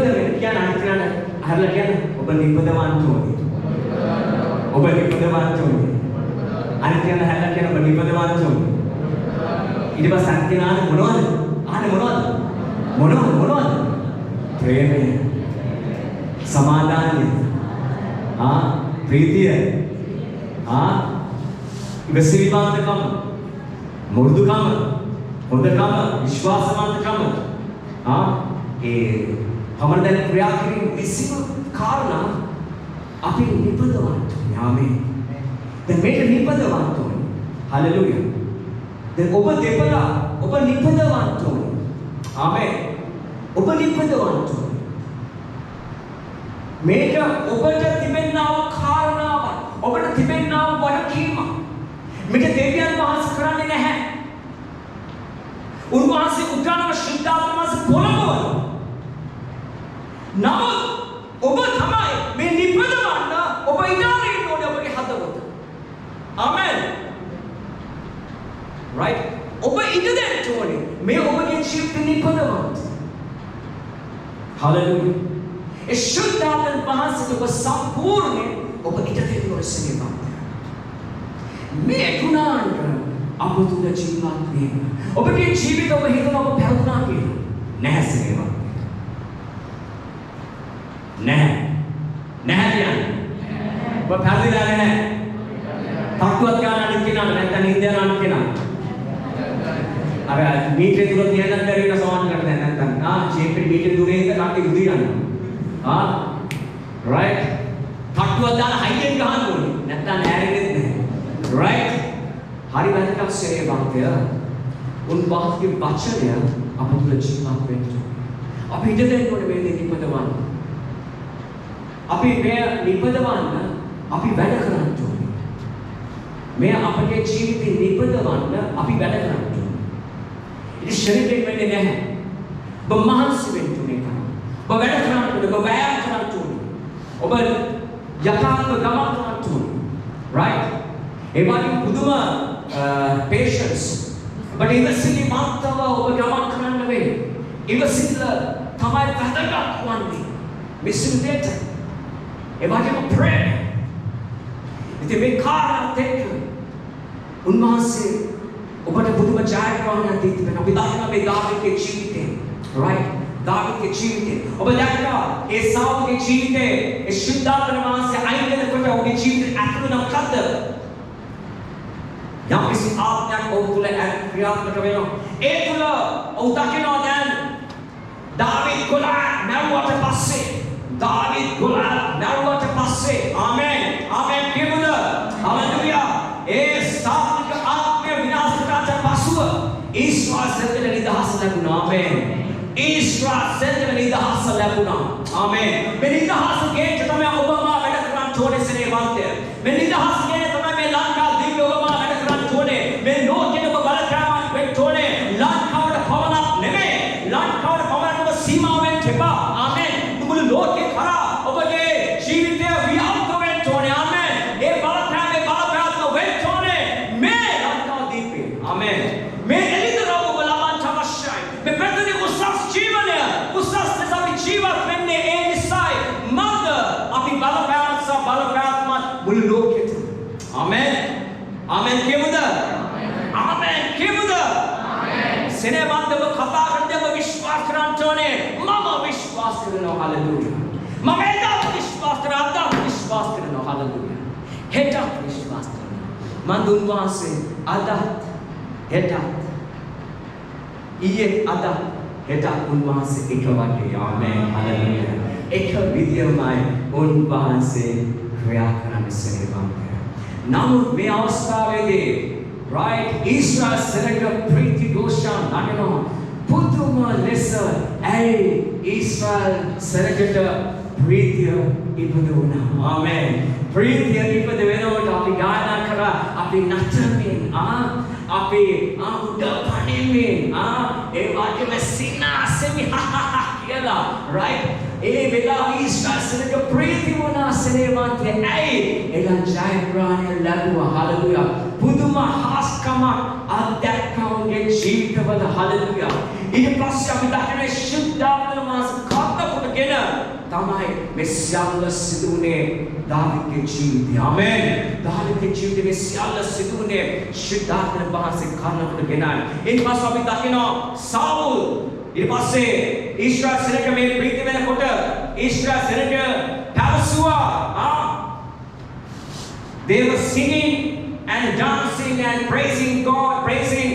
වෙන කියන අනිත්‍යන අහලා කියන ඔබ නිපදවන්න ඕනේ. ඔබ නිපදවන්න ඕනේ. අනිත්‍යන අහලා කියන ඔබ නිපදවන්න ඕනේ. ඊට පස්සේ අනිත්‍යනාද මොනවද? ආනේ මොනවද? ප්‍රේමය, සමාදානය, ප්‍රීතිය, ඉවසිලිමත්කම, මෘදුකම, හොඳකම, විශ්වාසවන්තකම, ඒ පමණදැන ක්‍රියා කිරීම කිසිම කාරණා අපි නිපදවන්න ඕනේ. ආමේන්. දැන් මේක නිපදවන්න ඕනේ. හලෙලූයා. දැන් ඔබ දෙපළ ඔබ නිපදවන්න ඕනේ. ආමේන්. ඔබ නිපදවන්න ඕනේ. මේක ඔබට තිබෙනා වූ කාරණාව, ඔබට තිබෙනා වූ වගකීම. මේක දෙවියන් වහන්සේ කරන්නේ නැහැ. උන්වහන්සේ උත්තරම ශුද්ධාත්ම වහන්සේ පොළඹවන. නමුත් ඔබ තමයි මේ නිපදවන්න ඔබ ඉඳාගෙන ඉන්න ඕනේ ඔබගේ හදවත. ආමෙන්. right? ඔබ ඉඳ දෙන්න ඕනේ මේ ඔබගේ ජීවිත නිපදවන්න. hallelujah. ඒ ශුද්ධාත්ම වහන්සේ ඔබ සම්පූර්ණ ඔබ ඉඳ දෙන්න ඕනේ සෙනෙහවන්ත. මේ ගුණාන්ත අප තුල ජීවත් වීම. ඔබගේ ජීවිත ඔබ හිතන ඔබ පැවතුනා කියලා. නැහැ සෙනෙහවන්ත. නැහැ කියන්නේ. ඔබ පැහැදිලිලා නැහැ. තක්කුවත් ගන්න අනිත් කෙනා නැත්නම් නින්ද යන අනිත් කෙනා. අර මීටරේ දුර තියන්න බැරි වෙන සමාන කරන්නේ නැත්නම් ජීපේ මීටරේ දුරේ ඉඳ කාටි උදී යනවා. right. තක්කුවත් දාලා හයියෙන් ගහන්න ඕනේ. නැත්නම් නෑරෙන්නේ නැහැ. right. හරි වැදගත් සේවකය. උන්වහන්සේගේ වචනය අප තුළ ජීවත් වෙන්න. අපි ඉඳ දෙන්න ඕනේ මේ දේ නිපදවන්න. අපි මේ නිපදවන්න අපි වැඩ කරන්න ඕනේ. මේ අපගේ ජීවිතේ නිපදවන්න අපි වැඩ කරන්න ඕනේ. ඉතින් ශරීරයෙන් වෙන්නේ නැහැ. ඔබ මහන්සි වෙන්න ඕනේ. ඔබ වැඩ කරන්න ඕනේ. ඔබ වෑයම් කරන්න ඕනේ. ඔබ යථාර්ථ ගමන් කරන්න ඕනේ. right? ඒ වගේ පුදුම patience. ඔබ ඉවසිලි මාත්‍රව ඔබ ගමන් කරන්න වෙයි. ඉවසිල්ල තමයි වැදගත් වන්නේ. මිසින්දෙට ඒ වගේම prayer. ඉතින් මේ කාරණාත් එක්ක උන්වහන්සේ ඔබට පුදුම ජයග්‍රහණයක් දී තිබෙනවා. අපි දන්නවා මේ දාවිදගේ ජීවිතේ. right? දාවිදගේ ජීවිතේ. ඔබ දැක්කා ඒ සාවුගේ ජීවිතේ ඒ ශුද්ධාත්ම වහන්සේ අයින් වෙනකොට ඔබේ ජීවිතේ ඇතුළත මොකද්ද? යම් කිසි ආත්මයක් ඔහු තුළ ක්‍රියාත්මක වෙනවා. ඒ තුළ ඔහු දකිනවා දැන් දාවිද ගොලාත් මැරුවට පස්සේ ආමෙන් කියමුද? හලෙලූයා. ඒ සාත්වික ආත්මය විනාශ කරාට පසුව ඊශ්වර සෙන්දල නිදහස ලැබුණා. ආමෙන්. ඊශ්වර සෙන්දල නිදහස ලැබුණා. ආමෙන්. මේ නිදහස ගේට තමයි ඔබම වැඩ කරන්න ඕනේ සෙනෙහවන්තය. මේ නිදහස ගේට තමයි මේ ලංකා දිව්‍ය ඔබම වැඩ කරන්න ඕනේ. මේ ලෝකෙට ඔබ බලක්‍රමයක් වෙන්න ඕනේ. ලංකාවට පවණක් නෙමෙයි. ලංකාවට පවණක් ඔබ සීමා වෙන්න එපා. ආමෙන්. මුළු ලෝකේ කරා ඔබගේ ජීවිතය ව්‍යාප්ත වෙන්න ඕනේ. ආමෙන්. ඒ බලක්‍රමයේ බලපෑම වෙන්න ඕනේ. මේ ලංකා දීපේ. ආමෙන්. මේ එළිදරව් ඔබ ලබන්න අවශ්‍යයි. මේ පැත්තේ උසස් ජීවනය උසස් අපි ජීවත් වෙන්නේ ඒ නිසායි. මන්ද අපි බලපෑම සහ බලපෑමත් මුළු ලෝකෙට. ආමෙන්. ආමෙන් කියමුද? ආමෙන් කියමුද? සෙනෙහවන්තව කතා කරද්දී ඔබ විශ්වාස කරන්න ඕනේ. මම විශ්වාස කරනවා. හලෙලූයා. මම එදා විශ්වාස කරනවා. හලෙලූයා. හෙට විශ්වාස කරනවා. මන් දුන්වාසේ අද හෙට ඊයේ අද හෙට උන්වහන්සේ එක වගේ. ආමෙන්. හලෙලූයා. එක විදියමයි උන්වහන්සේ ක්‍රියා කරන්නේ සෙනෙහවන්තය. නමුත් මේ අවස්ථාවේදී right Israel සෙනග ප්‍රීති ഘോഷා නගනවා. පුදුම ලෙස Israel සෙනගට ප්‍රීතිය ඉපදුණා. ආමෙන්. ප්‍රීතිය ඉපද වෙනකොට අපි ගායනා කරා, අපි නටමින් අපි උඩ පනිමින් ඒ වගේම සිනාසෙමි කියලා right ඒ වෙලාවේ ඊශ්වර සෙනග ප්‍රීති වුණා සෙනෙහවන්තය. එළන් ජයග්‍රහණය ලැබුවා. හලෙලූයා. පුදුම හාස්කමක් අධ්‍යාත්මයේ ජීවිතවල. හලෙලූයා. ඊට පස්සේ අපි දකින්නේ ශුද්ධාත්ම මාස කප්පකට කොටගෙන තමයි මේ සියල්ල සිදුුනේ දාවිදගේ ජීවිතය. ආමෙන්. දාවිදගේ ජීවිතේ මේ සියල්ල සිදුුනේ ශුද්ධාත්ම වහන්සේ කාරණාවට ගෙනයි. ඊට පස්සේ අපි දකිනවා සාවුල් ඊට පස්සේ ඊශ්‍රායල් සෙනඟ මේ ප්‍රීති වෙනකොට Israel සෙනඟ පැවසුවා. They were singing and dancing and praising God, praising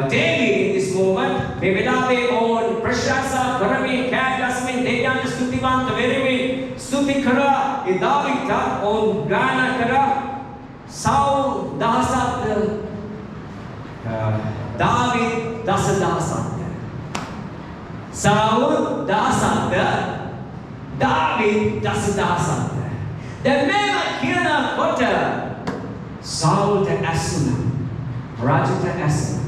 daily in this moment. මේ වෙලාවේ ඕන් ප්‍රශංසා කරමින් කෑගස්මින් දෙවියන් ස්තුතිවන්ත වෙමින් ස්තුති කරා. ඒ දාවිද ඕන් ගායනා කරා. සාවුල් දහසක් දාවිද දසදහසක්. සාවුල් දහසක් දාවිද දසදහසක්. දැන් මේවා කියනකොට සාවුල්ට ඇසුණා. රාජුට ඇසුණා.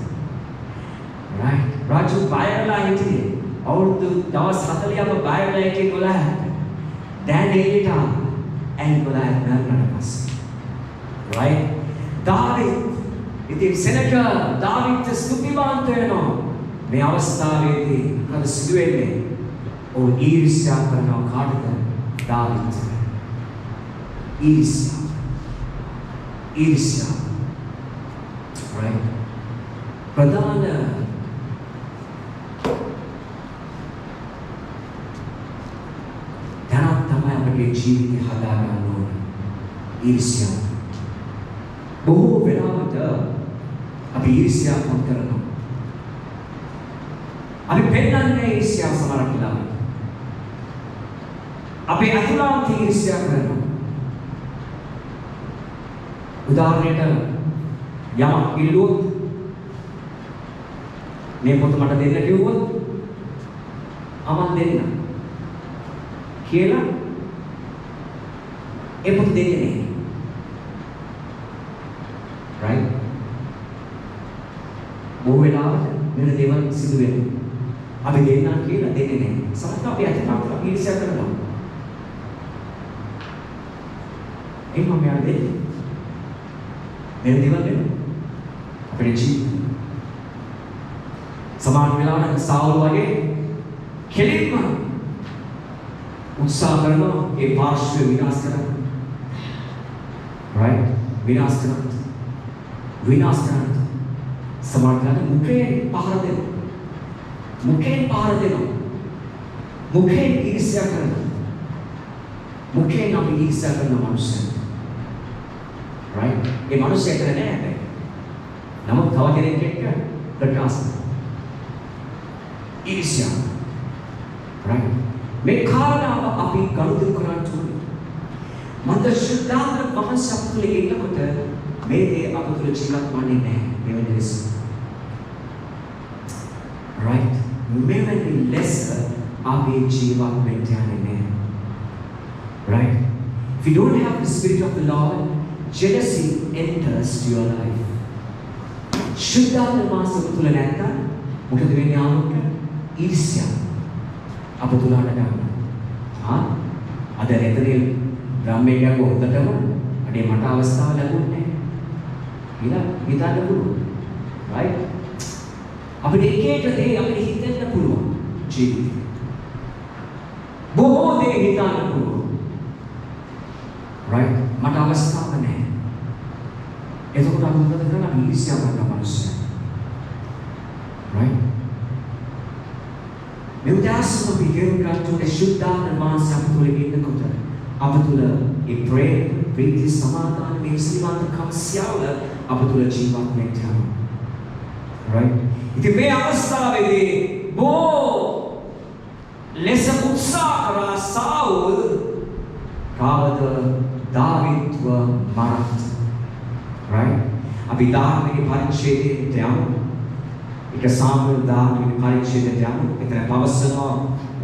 right රාජු බයලා හිටියේ. අවුරුදු දවස් 40ම බයලා හිටියේ ගොල්ලන්ට. දැන් එළියට and ගොල්ලන් මරණයට පස්සේ. right දාවිද් ඉතින් සෙනඟ දාවිද්ට ස්තුතිවන්ත වෙනවා. මේ අවස්ථාවේදී මොකද සිදු වෙන්නේ? ඔව් ඊර්ෂ්‍යා කරනවා කාටද? දාවිද්ට. ඊර්ෂ්‍යා right ප්‍රධාන දැනක් තමයි අපේ ජීවිතය හදාගන්න ඕනේ. ඊර්ෂ්‍යා බොහෝ වෙලාවට අපි ඊර්ෂ්‍යා කරනවා. අපි පෙන්නන්නේ ඊර්ෂ්‍යා සමහරක් වෙලාවට. අපි අතුලාන්ත ඊර්ෂ්‍යා කරනවා. උදාහරණයට යමක් ඉල්ලුවොත් මේ පොත මට දෙන්න කිව්වොත් අමන් දෙන්න කියලා ඒ පොත දෙන්නේ නැහැ. right බොහෝ වෙලාවට වෙන දේවල් සිදු වෙනවා. අපි දෙන්නම් කියලා දෙන්නේ නැහැ. සමහරවිට අපි අතට අපි ඊර්ෂ්‍යා කරනවා. එහෙනම් මම යන්නේ වෙන දේවල් වෙනවා. අපේ ජීවිතේ සමාන වෙලාවක සාවුල් වගේ කෙලින්ම උත්සාහ කරනවා ඒ පාර්ශ්වය විනාශ කරන්න. right විනාශ කරන්න. සමාන වෙලාවක මුඛේ පහර දෙනවා. මුඛේ ඊර්ෂ්‍යා කරනවා. මුඛේ නම් ඊර්ෂ්‍යා කරන මනුස්සයෙක්. right ඒ මනුස්සයා කරන්නේ නැහැ. නමුත් තව කෙනෙක් එක්ක ප්‍රකාශ ඊර්ෂ්‍යා. right මේ කාරණාව අපි ගනුදෙනු කරන්න ඕනේ. මන්ද ශුද්ධාත්ම වහන්සේ අපතුල ඉන්නකොට මේ දේ අපතුල ජීවත් වන්නේ නැහැ. මෙවැනි ලෙස. right මෙවැනි ලෙස අපි ජීවත් වෙන්න යන්නේ නැහැ. right if you don't have the spirit of the Lord, jealousy enters to your life. ශුද්ධාත්ම වහන්සේ තුල නැත්තම් මොකද වෙන්නේ ආමුක? ඊර්ෂ්‍යා අපතුලට ගන්නවා. අද රැතේ බ්‍රාහ්මණයෙක් හොඳටම අනේ මට අවස්ථාව ලැබුණේ නැහැ. හිතන්න පුළුවන්. right අපිට එක එක දේ අපිට හිතෙන්න පුළුවන් ජීවිතේ. බොහෝ දේ හිතන්න පුළුවන්. right මට අවස්ථාවක් නැහැ. එතකොට අපි මොකද කරන්නේ? අපි ඊර්ෂ්‍යා කරන මනුස්සය. right මේ උදාසම පිටේම කන්ටෝනේ ශුද්ධාත්ම වහන්සේ අපතුල ඉන්නකොට අපතුල ඒ ප්‍රේම ප්‍රීති සමාදාන මේ සිල්වන්තකම් සියල්ල අපතුල ජීවත් වෙන්න යනවා. right ඉතින් මේ අවස්ථාවේදී බොහෝ ලෙස උත්සාහ කරා සාවුල් කාවද දාවිද්ව මරන්න. right අපි දාවිදගේ පරිච්ඡේදයට යමු. ඒක සාමුවෙල් දාවිදගේ පරිච්ඡේදයට යමු. එතන පවසනවා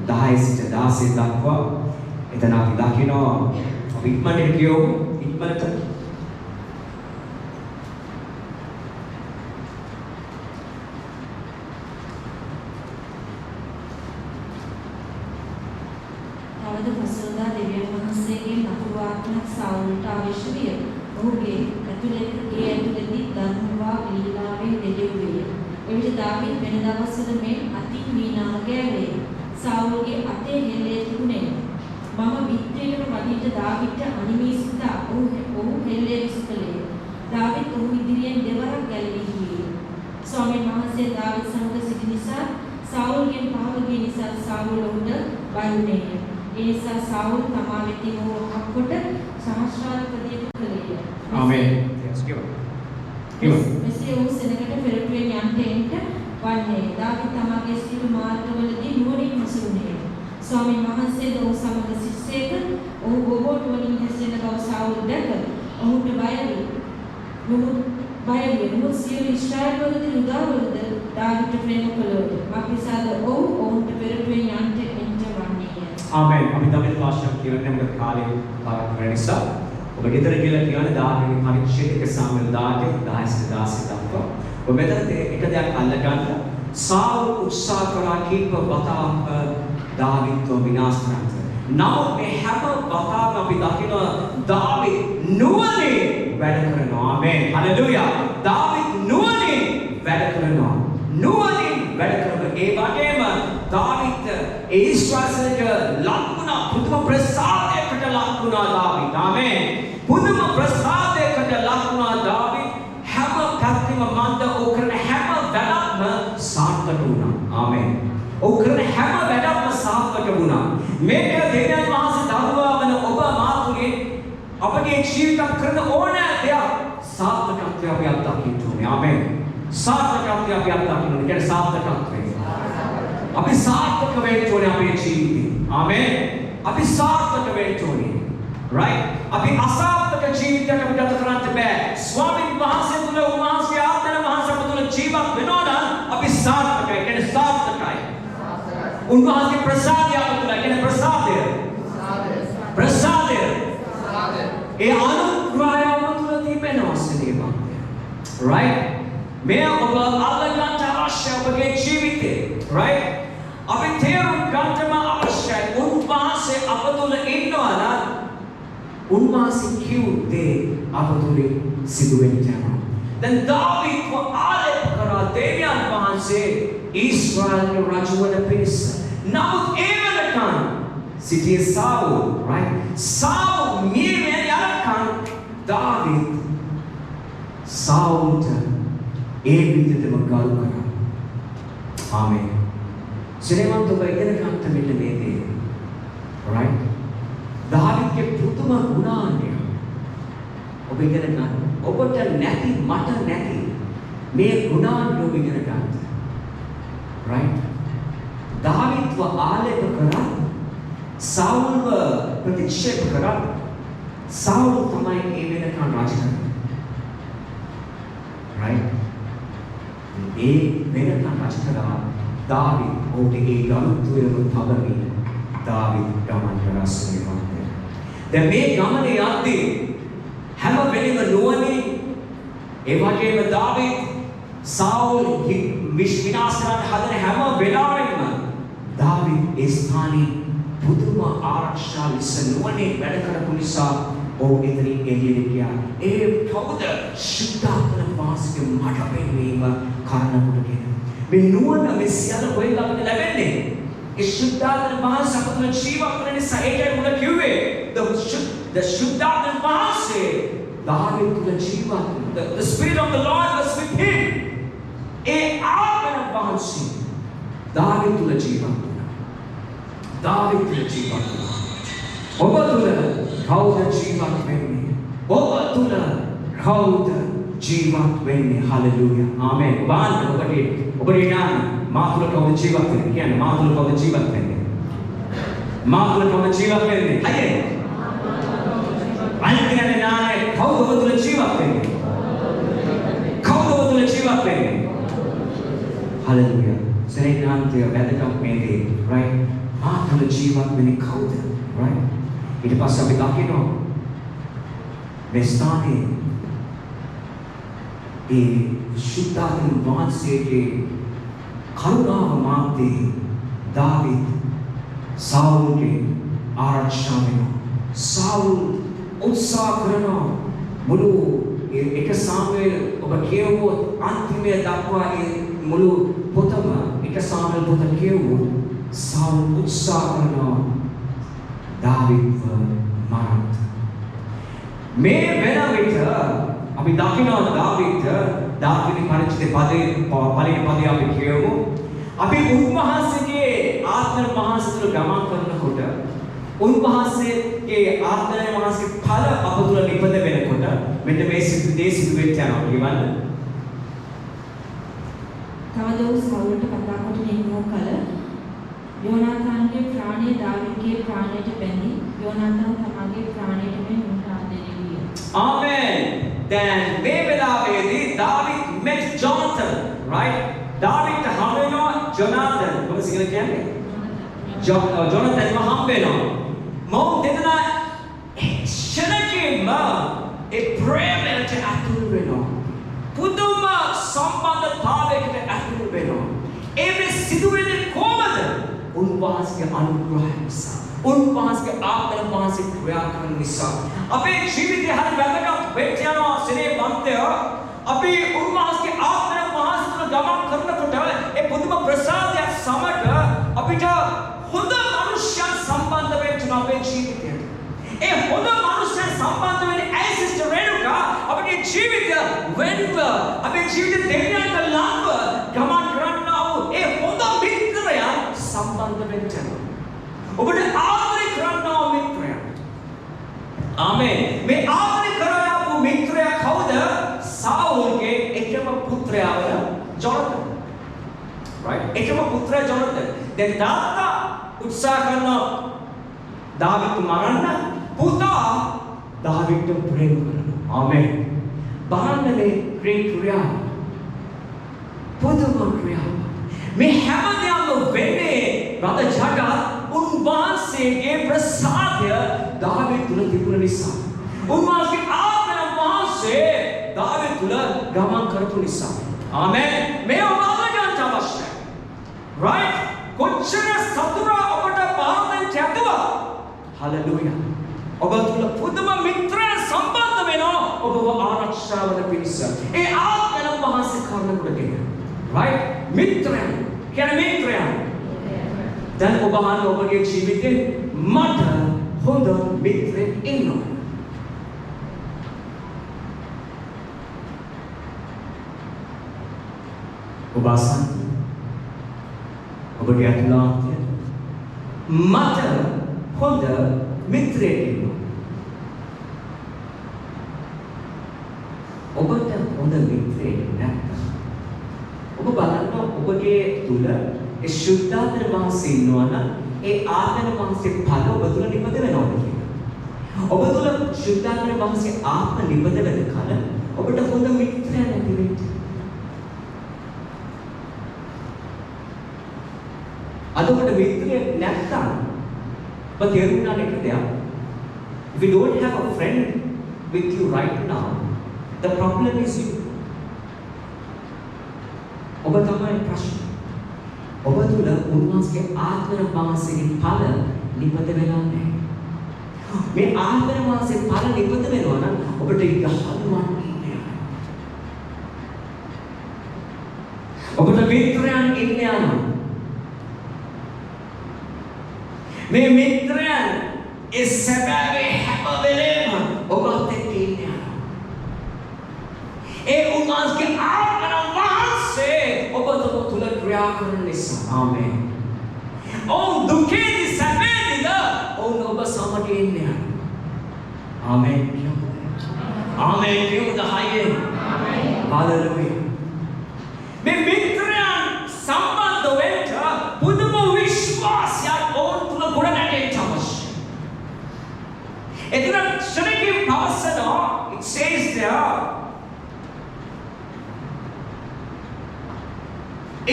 10 සිට 16 දක්වා. එතන අපි දකිනවා අපි ඉක්මනට කියමු. ඉක්මනට තවද පසුවදා දෙවියන් වහන්සේගේ නපුරු ආත්මයක් සාවුල්ට අවශ්‍ය විය. ඔහුගේ ඇතුළතදී ධර්මවා ලීලාවෙන් දෙලෙව්වේ. එවිට දාවිද් වෙන දවස්වල මේ අතින් වීණාව ගෑවේ. සාවුල්ගේ අතේ හෙල්ලේ තිබුණේ. මම විත්‍රයට වදින්න දාවිද්ට අනිමී සිතා ඔහු හෙල්ලේ විසිකලේ. දාවිත් ඔහු ඉදිරියෙන් දෙවරක් ගැලවී ගියේ. ස්වාමීන් වහන්සේ දාවිත් සමග සිටි නිසා සාවුල්ගෙන් පහව ගිය නිසා සාවුල් ඔහුට බය වුණේය. ඒ නිසා සාවුල් තමා වෙතින් ඔහු අක්කොට සහස්‍රාධිපතියට කළේය. ආමේන්. Yes, give it. Give it. මෙසේ ඔහු සෙනගට පෙරටුවෙන් යන්ට වන්නේ. දාවිත් තමාගේ සියලු මාර්ගවලදී නුවණින් හසුරුවන්නේ. ස්වාමීන් වහන්සේද ඔහු සමග සිටසේක. ඔහු බොහෝ නුවණින් හැසිරෙන බව සාවුල් දැක ඔහුට බය වී නමුත් සියලු ඊශ්‍රායල් වලදී යුදාවලද දාවිද්ට ප්‍රේම කළෝද. මක්නිසාද ඔවුන්ට පෙරටුවෙන් යන්ට වන්නේය. ආමේන්. අපි තමයි වාක්‍යයක් කියන්නේ මොකද කාලේ පාරක් වෙන නිසා. ඔබ ගෙදර කියලා කියන්නේ දාහනේ පරිච්ඡේදක සාමල් 10 දක්වා. ඔබ මෙතන එක දෙයක් අල්ලගන්න. සාවුල් උත්සාහ කරා කීප වතාවක් දාවිද්ව විනාශ කරන්න. නමුත් මේ හැම වතාවකම අපි දකින දාවිද් නුවණින් වැඩ කරනවා. ආමේන්. හලෙලූයා. දාවිද් නුවණින් වැඩ කරනවා. නුවණින් වැඩ කරන ඒ වගේම දාවිත් ඒ ඊශ්වරසේක ලක්ුණා පුදුම ප්‍රසාදයකට ලක්ුණා දාවිත්. ආමේන්. පුදුම ප්‍රසාදයකට ලක්ුණා දාවිත්. හැම පැත්තෙම මන්ද ඔහු කරන හැම වැඩක්ම සාර්ථක වුණා. ආමේන්. ඔහු කරන හැම වැඩක්ම සාර්ථක වුණා. මේක දෙවියන් වහන්සේ දරුවා වන ඔබ මාතුගේ අපගේ ජීවිත කරන ඕනෑ දෙයක් සාර්ථකත්වය අපි අත්දකින්න ඕනේ. ආමේන්. සාර්ථකත්වය අපි අත්දකින්න ඕනේ. කියන්නේ සාර්ථකත්වය. අපි සාර්ථක වෙන්න ඕනේ අපේ ජීවිතේ. ආමේන්. අපි සාර්ථක වෙන්න ඕනේ. right? අපි අසාර්ථක ජීවිතයක් අපි ගත කරන්න බෑ. ස්වාමීන් වහන්සේ තුල උන්වහන්සේ ආත්මන වහන්සේ තුල ජීවත් වෙනවා නම් අපි සාර්ථකයි. කියන්නේ සාර්ථකයි. උන්වහන්සේ ප්‍රසාදය තුල කියන්නේ ප්‍රසාදය. ප්‍රසාදය. ඒ අනුග්‍රහය තුල තිබෙනවා සිනේවා. right? මේ ඔබ අල්ලගන්න අවශ්‍ය ඔබගේ ජීවිතේ. right? අපි තේරුම් ගන්නම අවශ්‍යයි. උන්වහන්සේ අප තුල ඉන්නවා නම් උන්වහන්සේ කිව්වේ අප තුල සිදු වෙන්න යනවා. දැන් දාවිද්ව ආලේප කරා දෙවියන් වහන්සේ ඊශ්‍රායල් රජවන පිරිස. නමුත් ඒ වෙනකන් සිටියේ සාවුල්. right? සාවුල් මියගෙන යනකන් දාවිද් සාවුල්ට ඒ විදිහටම ගල් කරා. ආමේන්. සිනේමන්ත ඔබ ඉගෙන ගන්න මෙන්න මේ දේ. right? දාවිද්ගේ පුදුම ගුණාන්‍ය ඔබ ඉගෙන ගන්න. ඔබට නැති මට නැති මේ ගුණාන්‍ය ඔබ ඉගෙන ගන්න. right? දාවිද්ව ආලේප කරා සාවුල්ව ප්‍රතික්ෂේප කරා. සාවුල් තමයි ඒ වෙනකන් රාජ කරන්නේ. right? ඒ වෙනකන් රාජ කරා දාවිද් ඔහුට ඒ ගනුත්වයම තබමින් දාවිද් ගමන් කරා සිනේවන්තය. දැන් මේ ගමනේ යද්දී හැම වෙලෙම නුවණින් ඒ වගේම දාවිද් සාවුල් විනාශ කරන්න හදන හැම වෙලාවෙම දාවිද් ඒ ස්ථානයේ පුදුම ආරක්ෂා ලෙස නුවණින් වැඩ කරපු නිසා ඔහු එතනින් එළියට ගියා. ඒ කවුද? ශුද්ධාත්ම වාසික මට වෙන්නේම කාරණා කොටගෙන. මේ නුවණ මේ සියල්ල කොහෙන්ද අපිට ලැබෙන්නේ? ඒ ශුද්ධාත්ම වාසික අපතුල ජීවත් වෙන නිසා ඒකයි මුල කිව්වේ. The ශුද්ධාත්ම වාසික දාවිද් තුල ජීවත්. The spirit of the Lord was with him. ඒ ආත්ම වාසික දාවිද් තුල ජීවත් වුණා. දාවිද් තුල ජීවත් වුණා. ඔබ තුල කවුද ජීවත් වෙන්නේ? ඔබ තුල කවුද ජීවත් වෙන්නේ? හලෙලූයා. ආමේන්. බාන්න ඔබට නාම මා තුල කවුද ජීවත් වෙන්නේ? කියන්නේ මා තුල කවුද ජීවත් වෙන්නේ? මා තුල කවුද ජීවත් වෙන්නේ? අයියේ. අයියේ නාමයේ කවුද ඔබ තුල ජීවත් වෙන්නේ? කවුද ඔබ තුල ජීවත් වෙන්නේ? හලෙලූයා. සේනාන්තය වැදගත් මේ දේ. right? මා තුල ජීවත් වෙන්නේ කවුද? right? ඊට පස්සේ අපි දකිනවා මේ ස්ථානයේ ඒ ශුද්ධාත්ම වහන්සේගේ කරුණාව මාතේ දාවිද් සාවුල්ගේ ආරක්ෂා වෙනවා. සාවුල් උත්සාහ කරනවා මුළු එක සාමුවෙල් ඔබ කියවුවොත් අන්තිමයේ දක්වා ඒ මුළු පොතම එක සාමුවෙල් පොත කියවුවොත් සවුල් උත්සාහ කරනවා දාවිද්ව මරන්න. මේ වෙන විට අපි දකිනවා දාවිද පරිච්ඡේද පළවෙනි පදේ අපි කියමු. අපි උන්වහන්සේගේ ආත්ම මහාසතුරු ගමන් කරනකොට උන්වහන්සේගේ ආත්ම මහාසගේ ඵල අප තුළ නිපද වෙනකොට මෙන්න මේ සිදු වෙච්ච යනවා කියවන්න. තවද ඔහු සවුලට කතා කොට නිමෝ කල යෝනාතාන්ගේ ප්‍රාණය දාවිද්ගේ ප්‍රාණයට බැඳි යෝනාතාන් තමගේ ප්‍රාණයට මෙන් උන්වහන්සේ විය. Amen. Then මේ වෙලාවේදී දාවිද් met Jonathan, right? දාවිද්ට හම් වෙනවා ජොනාතන්. මොකද සිංහල කියන්නේ? ජොනාතන්ව හම් වෙනවා. මොවුන් දෙදෙනා ශනකේම ඒ ප්‍රේමයට ඇතුළු වෙනවා. පුදුම සම්බන්ධතාවයකට ඇතුළු වෙනවා. ඒ සිදු වෙන්නේ කොහොමද? උන්වහන්සේගේ අනුග්‍රහය නිසා. උන්වහන්සේගේ ආත්ම වහන්සේ ක්‍රියා කරන නිසා. අපේ ජීවිතය හරි වැදගත් වෙච්ච යනවා සිනේ බන්තය. අපි උන්වහන්සේගේ ආත්ම වහන්සේ ගමන් කරනකොට ඒ පුදුම ප්‍රසාදයක් සමග අපිට හොඳ මනුෂ්‍යයන් සම්බන්ධ වෙන්න අපේ ජීවිතයට. ඒ හොඳ මනුෂ්‍යයන් සම්බන්ධ වෙන්නේ ඇයි සිස්ටර් රේණුකා? අපේ ජීවිතය වෙනව අපේ ජීවිත දෙවියන්ට ළඟව ගමන් කරන්නා වූ ඒ හොඳ මිත්‍රයන් සම්බන්ධ වෙන්න. ඔබට ආදරය කරන්නා වූ මිත්‍රයන්. ආමේන්. මේ ආදරය කරන්නා වූ මිත්‍රයා කවුද? සාවුල්ගේ එකම පුත්‍රයා වන ජොනතන්. right? එකම පුත්‍රයා ජොනතන්. දැන් තාත්තා උත්සාහ කරනවා දාවිද්ව මරන්න. පුතා දාවිද්ට ප්‍රේම කරනවා. ආමේන්. බලන්න මේ ක්‍රියාව. පුදුම ක්‍රියාව. මේ හැමදේම වෙන්නේ රද ජගත් උන්වහන්සේගේ ප්‍රසාදය දාවිද් තුල තිබුණ නිසා. උන්වහන්සේගේ ආත්ම වහන්සේ දාවිද් තුල ගමන් කරපු නිසා. ආමේන්. මේ ඔබට අවශ්‍යයි. right? කොච්චර සතුරා ඔබට බාරෙන් යැදුවා. හලෙලූයා. ඔබ තුල පුදුම මිත්‍රයන් සම්බන්ධ වෙනවා ඔබව ආරක්ෂා වන පිණිස. ඒ ආත්ම වහන්සේ කරනකොට කියන්නේ. right? මිත්‍රයන්. කියන්නේ මිත්‍රයන්. දැන් ඔබ අහන ඔබගේ ජීවිතේ මට හොඳ මිත්‍රෙක් ඉන්නවා. ඔබ අසන්න ඔබගේ අතුලාන්තය මට හොඳ මිත්‍රයෙක් ඉන්නවා. ඔබට හොඳ මිත්‍රයෙක් නැත්නම් ඔබ බලන්න ඔබගේ තුල ඒ ශුද්ධාත්ම වහන්සේ ඉන්නවා නම් ඒ ආත්ම වහන්සේ ඵල ඔබ තුල නිපද වෙනවද කියලා. ඔබ තුල ශුද්ධාත්ම වහන්සේ ආත්ම නිපද වෙන කල ඔබට හොඳ මිත්‍රයෙක් නැති වෙන්නේ. අද ඔබට මිත්‍රයෙක් නැත්නම් ඔබ තේරුම් ගන්න එක දෙයක්. If you don't have a friend with you right now, the problem is you. ඔබ තමයි ප්‍රශ්නේ. ඔබ තුල උන්වහන්සේගේ ආත්ම වහන්සේගේ ඵල නිපද වෙලා නැහැ. මේ ආත්ම වහන්සේ ඵල නිපද වෙනවා නම් ඔබට ඉගහලුවන් ඉන්නේ. ඔබට මිත්‍රයන් ඉන්නේ යනවා. මේ මිත්‍රයන් ඒ සැබෑ හැම වෙලේම ඔබත් එක්ක ඉන්නේ යනවා. ඒ උන්වහන්සේගේ ආත්ම වහන්සේ ඔබ තුල ක්‍රියා කරන නිසා. ආමේන්. ඔව් දුකේදී සැපේදීද ඔව් ඔබ සමග ඉන්නේ යනවා. ආමේන්. ආමේන් කියමුද හයියෙන්. ආමේන්. හalleluya. මේ මිත්‍රයන් සම්බන්ධ වෙච්ච පුදුම විශ්වාසයක් ඔවුන් තුල ගොඩනැගෙන්න අවශ්‍යයි. එතන ශරීරයේ පවසනවා it says there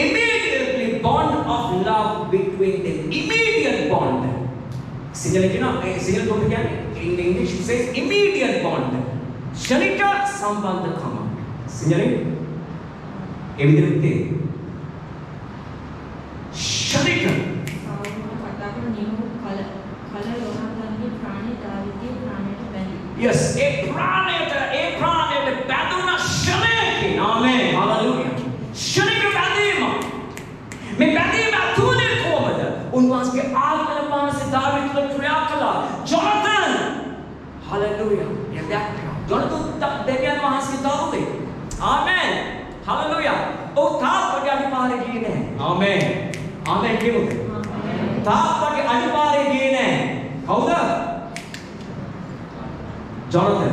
immediately bond of love between them. Immediate bond. Single කියන්නේ in English it says immediate bond. ශනික සම්බන්ධකම. සිංහලෙන් ඒ විදිහට ශනික කතාවක නියම කල යෝනාතාන්ගේ ප්‍රාණය දාවිද්ගේ ප්‍රාණයට බැඳි. yes ඒ ප්‍රාණයට බැඳුන ශනේකින්. ආමේන්. හalleluya. ශනික බැඳීම. මේ බැඳීම තුනේ කොහොමද? ජොනතුන් දෙවියන් වහන්සේ දරුවේ. ආමෙන්. හලෙලූයා. ඔව් තාත්තගේ අනිපාරේ ගියේ නැහැ. ආමෙන්. ආමෙන් කියමුද? තාත්තගේ අනිපාරේ ගියේ නැහැ. කවුද? ජොනතන්.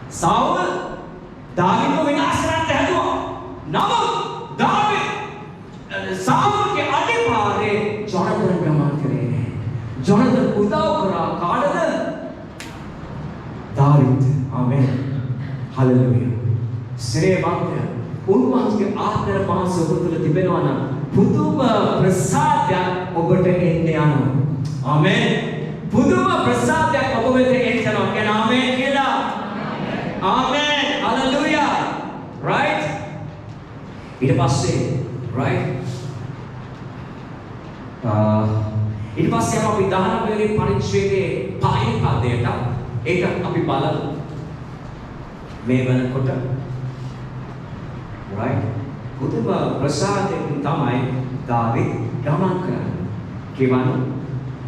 සාවුල් දාවිද්ව විනාශ කරන්න හැදුවා. නමුත් දාවිද් සාවුල්ගේ අනිපාරේ ජොනතන් ගමන් කරේ නැහැ. ජොනතන් උදව් කරා කාටද? දාවිද්. ආමෙන්. හලෙලූයා. ශ්‍රේවන්තය උන්වහන්සේගේ ආත්මය මහත් සතුටුල තිබෙනවා නම් පුදුම ප්‍රසාදයක් ඔබට එන්න යනවා. ආමෙන්. පුදුම ප්‍රසාදයක් ඔබ වෙත එන්න යනවා. කියන ආමෙන් කියලා. ආමෙන්. හලෙලූයා. right? ඊට පස්සේ right? ඊට පස්සේ අපි 19 වෙනි පරිච්ඡේදයේ පළවෙනි පදයට ඒක අපි බලමු. මේ වෙනකොට right? පුදුම ප්‍රසාදයෙන් තමයි දාවිද් ගමන් කරන්නේ. කියවනේ.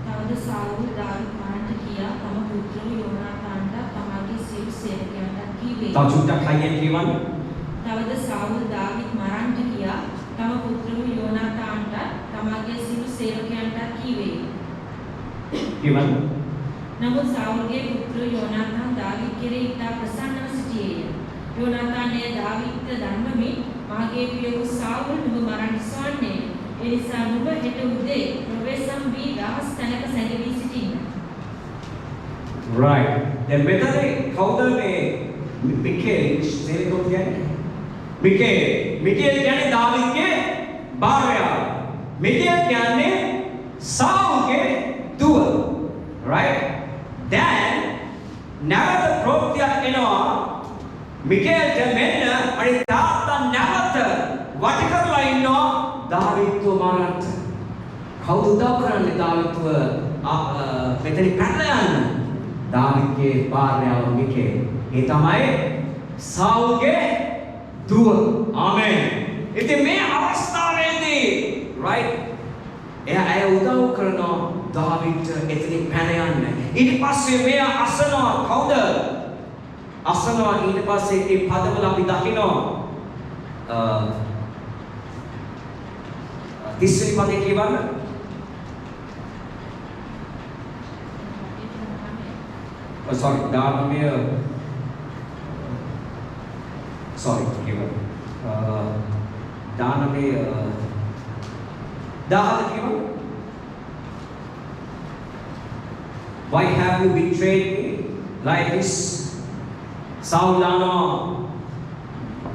තවද සාවුල් දාවිද් මරන්නට කියා තම පුත්‍රව යෝනාතාන්ට තමාගේ සියලු සේවකයන්ට කීවේ. තව චුට්ටක් හයියෙන් කියවනේ. තවද සාවුල් දාවිද් මරන්නට කියා තම පුත්‍රව යෝනාතාන්ට තමාගේ සියලු සේවකයන්ට කීවේ. කියවනේ. නමුත් සාවුල්ගේ පුත්‍ර යෝනාතාන් දාවිද් කෙරෙහි ඉතා ප්‍රසන්නව සිටියේය. යෝනාතාන් දාවිද්ට දන්වමින් මාගේ පිය වූ සාවුල් නුඹ මරන්න සොයන්නේ. ඒ නිසා නුඹ හෙට උදේ ප්‍රවේශම් වී දහස් තැනක සැඟවී සිටින්න. right. දැන් මෙතන කවුද මේ මිකේල් සේවකෝ කියන්නේ? මිකේල් කියන්නේ දාවිද්ගේ භාර්යාව. මිකේල් කියන්නේ සාවුල්ගේ දුව. right? දැන් නැවත ප්‍රෝක්තියක් එනවා මිකේල්ට මෙන්න අනිත් තාත්තා නැවත වටි කරලා ඉන්නවා දාවිද්ව මරන්න. කවුද උදව් කරන්නේ දාවිද්ව මෙතන පැනලා යන්න? දාවිද්ගේ භාර්යාව මිකේල්. ඒ තමයි සාවුල්ගේ දුව. ආමෙන්. ඉතින් මේ අවස්ථාවේදී right එයා ඇය උදව් කරනවා දාවිද්ට එතනින් පැන යන්න. ඊට පස්සේ මෙයා අසනවා කවුද? අසනවා ඊට පස්සේ ඒ පදවල අපි දකිනවා 30 වෙනි පදේ කියවන්න. sorry කියවන්න. දානමේ 10 කියවන්න. Why have you betrayed me like this? Saulano.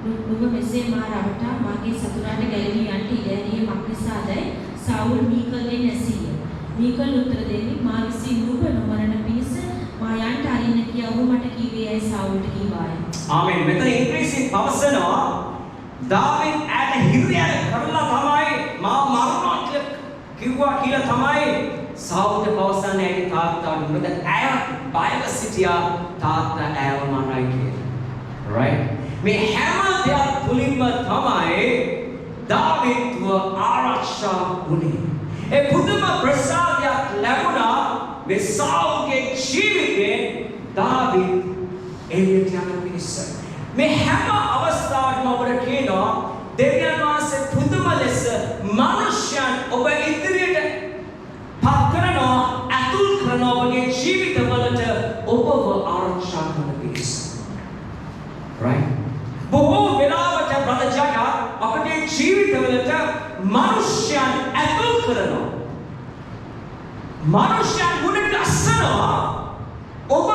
නුඹ මෙසේ මා රවටා මාගේ සතුරාට ගැලවී යන්නට ඉඩ ඇරීමක් නිසාදයි සාවුල් මීකල්ගෙන් ඇසීය. මීකල් උත්තර දෙන්නේ මා විසින් නුඹ නොමරණ පිණිස මා යන්ට අරින්න කියා ඔහු මට කීවේ ඇයි සාවුල්ට කීවාය. ආමෙන්. මෙතන ඉංග්‍රීසියෙන් පවසනවා දාවිද් ඇට හිරියන කරලා තමයි මා මරනවා කිව්වා කියලා තමයි සාවුල්ට පවසන්නේ ඇයි තාත්තාට. මොකද ඇය බයව සිටියා තාත්තා ඇයව මරයි කියලා. right? මේ හැම දෙයක් තුලින්ම තමයි දාවිද්ව ආරක්ෂා වුණේ. ඒ පුදුම ප්‍රසාදයක් ලැබුණා මේ සාවුල්ගේ ජීවිතේ දාවිද් එළියට යන පිණිස. මේ හැම අවස්ථාවකම අපිට කියනවා දෙවියන් වහන්සේ පුදුම ලෙස මනුෂ්‍යයන් ඔබ ඉදිරියට පත් කරනවා අතුල් කරනවා ඔබගේ ජීවිතවලට ඔබව ආරක්ෂා කරන පිණිස. right? බොහෝ වෙලාවට බලජාක අපගේ ජීවිතවලට මනුෂ්‍යයන් අතුල් කරනවා. මනුෂ්‍යයන් ගුණ ගස්සනවා ඔබව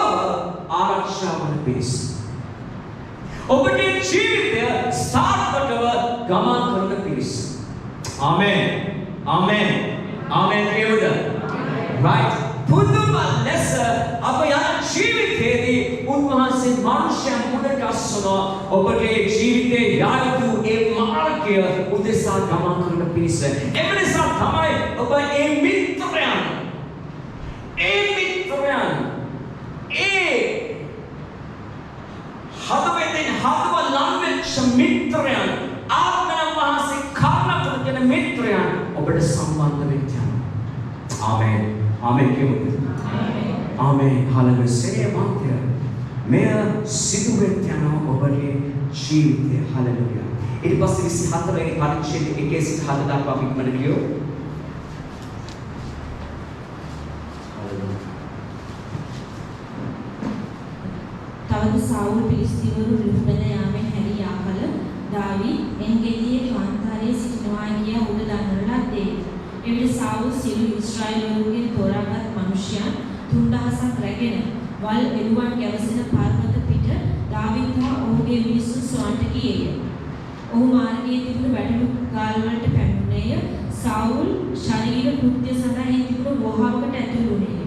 ආරක්ෂා කරන පිණිස. ඔබගේ ජීවිතය සාර්ථකව ගමන් කරන පිණිස. ආමෙන්. ආමෙන්. ආමෙන් කියවද? right? පුදුම ලෙස අප යන ජීවිතයේදී උන්වහන්සේ මනුෂ්‍යයන් මුණ ගැස්සනවා ඔබගේ ජීවිතයේ යායුතු ඒ මාර්ගය උදෙසා ගමන් කරන පිණිස. ඒ නිසා තමයි ඔබ ඒ මිත්‍රයන් හදවතින් හදව ලං වෙච්ච මිත්‍රයන් ආත්මයන් වහන්සේ කාරණා කරගෙන මිත්‍රයන් ඔබට සම්බන්ධ වෙච්ච. ආමෙන්. ආමෙන් කියමු. ආමෙන්. හලෙලුයා. සේවන්තය මෙය සිදු වෙන්න යන ඔබගේ ජීවිතය. හලෙලූයා. ඊට පස්සේ 24 වෙනි පරිච්ඡේදයේ 1 සිට 7 දක්වා අපි ඉක්මනට ගියෝ. තවද සාවුල් පිලිස්තීවරු ලුහුබැඳ යාමෙන් හැරී යාකල දාවීද් එන්ගෙදියේ කාන්තාරයේ සිටිනවා කිය උඩ දන්වන ලද්දේ. එවිට සාවුල් සියලු ඊශ්‍රායලයන්ගෙන් තෝරාගත් මිනිසයන් 3000ක් රැගෙන වල් එළුවන් ගැවසෙන පර්වත පිට දාවීද් හා ඔහුගේ මිනිසුන් සොයන්ට ගියේය. ඔහු මාර්ගයේ තිබුණු වැටළු ගාල් වලට පැමිණියේය. සාවුල් ශරීර කෘත්‍ය සඳහා තිබුණු ගුහාවකට ඇතුළු වුණේය.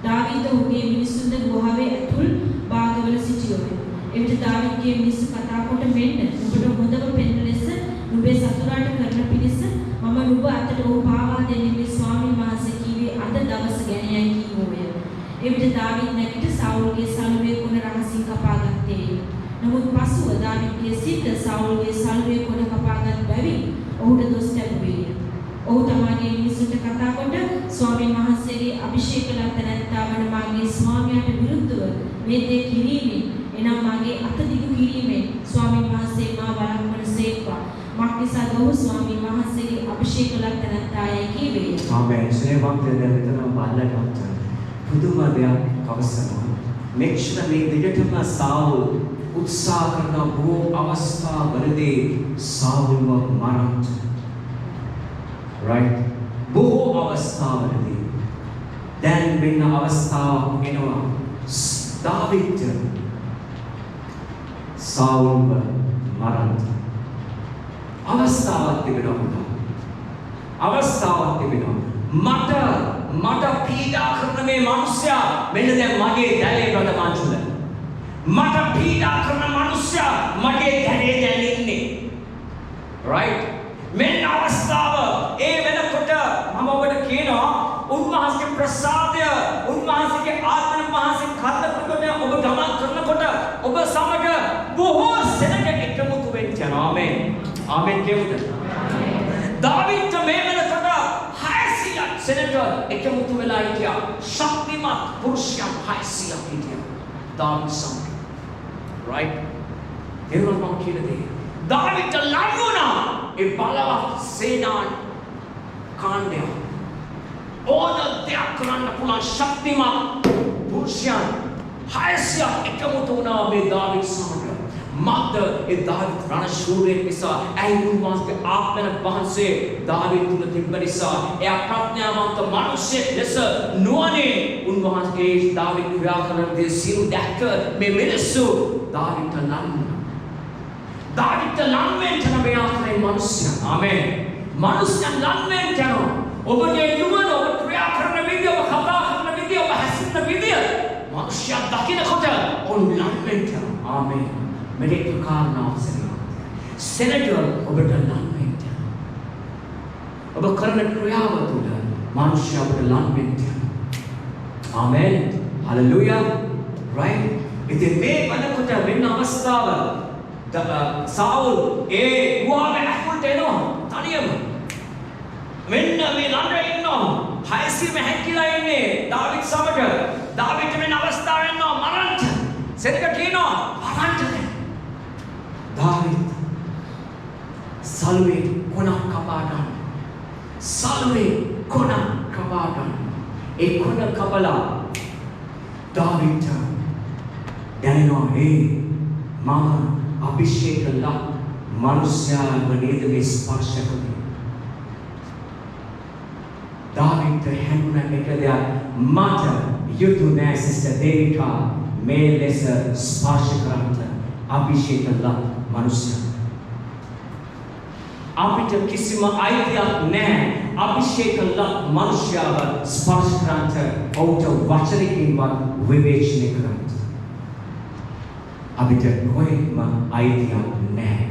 දාවීද් ඔහුගේ මිනිසුන්ද ගුහාවේ ඇතුල් භාගවල සිටියෝය. එවිට දාවීදගේ මිනිස්සු කතා කොට මෙන්න ඔබට හොඳම පෙන්න ලෙස නුඹේ සතුරාට කරන පිණිස මම නුඹ අතට ඔහු පාවා දෙන්නේ ස්වාමීන් වහන්සේ කීවේ අද දවස ගැනයි කීවෝය. එවිට දාවීද් නැගිට සාවුල්ගේ සළුවේ කුණ රහසින් කපා ගත්තේය. නමුත් පසුව දාවීදගේ සිත සාවුල්ගේ සළුවේ කුණ කපාගත් බැවින් ඔහුට දොස් ලැබුවේය. ඔහු තමාගේ මිනිසුන්ට කතා කොට ස්වාමීන් වහන්සේගේ අභිෂේක ලත් නැත්තා වන මාගේ ස්වාමියාට විරුද්ධව මේ දේ කිරීමෙන් එනම් මාගේ අත දිගු කිරීමෙන් ස්වාමීන් වහන්සේ මා වළක්වන සේක්වා. මාක්නිසා ඔහු ස්වාමීන් වහන්සේගේ අභිෂේක ලත් නැත්තායයි කීවේය. ආමේන්. ස්නේහවන්තයන් මෙතන බලලට පුදුම දෙයක් අවසනවා. මෙක්ෂණ මේ දිගටම සාවුල් උත්සාහ කරන බොහෝ අවස්ථාවලදී සාවුල්ව මරන්න. right? බොහෝ අවස්ථාවලදී දැන් වෙන අවස්ථාවක් එනවා. දාවීද් සාවුල්ව මරන්න. අවස්ථාවක් තිබෙනවා. අවස්ථාවක් තිබෙනවා. මට පීඩා කරන මේ මිනිසයා මෙන්න දැන් මගේ දැලේ ප්‍රදමාංශුල. මට පීඩා කරන මිනිසයා මගේ දැලේ දැන් ඉන්නේ. right? මෙන්න අවස්ථාව ඒ වෙනකොට මම ඔබට කියනවා උන්වහන්සේගේ ප්‍රසාදය උන්වහන්සේගේ ආත්ම මහන්සිය කල්පකොට ඔබ ගමන් කරනකොට ඔබ සමග බොහෝ සෙනඟ එකමුතු වෙන්න යනවා. ආමේන්. ආමේන් කියමුද? දාවීද් මේ වෙනකොට 600ක් සෙනඟ එකමුතු වෙලා හිටියා. ශක්තිමත් පුරුෂයන් 600ක් හිටියා. දාවීද් සමග. right? දේවල් මම කියන දේ දාවීද් ලං වුණා ඒ බලවත් සේනාන් කාණ්ඩය ඕන දෙයක් කරන්න පුළුවන් ශක්තිමත් පුරුෂයන් 600ක් එකමුතු වුණා මේ දාවීද් සමග. මද්ද ඒ දාවීද් රණශූරයෙක් නිසා ඇයි උන්වහන්සේගේ ආත්මන වහන්සේ දාවීද් තුල තිබ්බ නිසා එයා ප්‍රඥාවන්ත මිනිසෙක් ලෙස නුවණින් උන්වහන්සේගේ දාවීද් ක්‍රියා කරන දේ සියලු දැක්ක මේ මිනිස්සු දාවීද් ලං දාවීද් ලං වෙන්න මේ ආත්මේ මිනිස්සයා. ආමේන්. මිනිස්සයන් ලං වෙන්න යනවා. ඔබගේ නුවණ ඔබ ක්‍රියා කරන විදිය ඔබ කතා කරන විදිය ඔබ හැසිරෙන විදිය මිනිස්සයා දකින්නකොට ඔවුන් ලං වෙන්න යනවා. ආමේන්. මෙලෙක කාරණාව සෙනග ඔබට ලං වෙන්න යනවා. ඔබ කරන ක්‍රියාව තුළ මිනිස්සයා ඔබට ලං වෙන්න යනවා. ආමේන්. හලෙලූයා. right? ඉතින් මේ වෙනකොට වෙන අවස්ථාව සාවුල් ඒ ගුහාවේ ඇතුළට එනවා තනියම. මෙන්න මේ ළඟ ඉන්නවා 600 හැකිලා ඉන්නේ දාවීද් සමග. දාවීද් වෙන අවස්ථාවෙ ඉන්නවා මරන්න. සෙනග කියනවා මරන්න. දාවීද් සල්වේ කොනක් කපා ගන්න. සල්වේ කොනක් කපා ගන්න. ඒ කොන කපලා දාවීද් දැනෙනවා මම අභිෂේක ලක් මනුෂ්‍යයන්ව නේද මේ ස්පර්ශ කළේ. දාවීද් හැමුණ එක දෙයක් මට යුතු නෑ සිස්ටර් දේවිකා මේ ලෙස ස්පර්ශ කරන්න අභිෂේක ලක් මනුෂ්‍යයන්. අපිට කිසිම අයිතියක් නැහැ අභිෂේක ලක් මනුෂ්‍යව ස්පර්ශ කරන්න ඔහුට වචනකින්වත් විවේචනය කරන්න. අපිට කොහෙත්ම අයිතියක් නැහැ.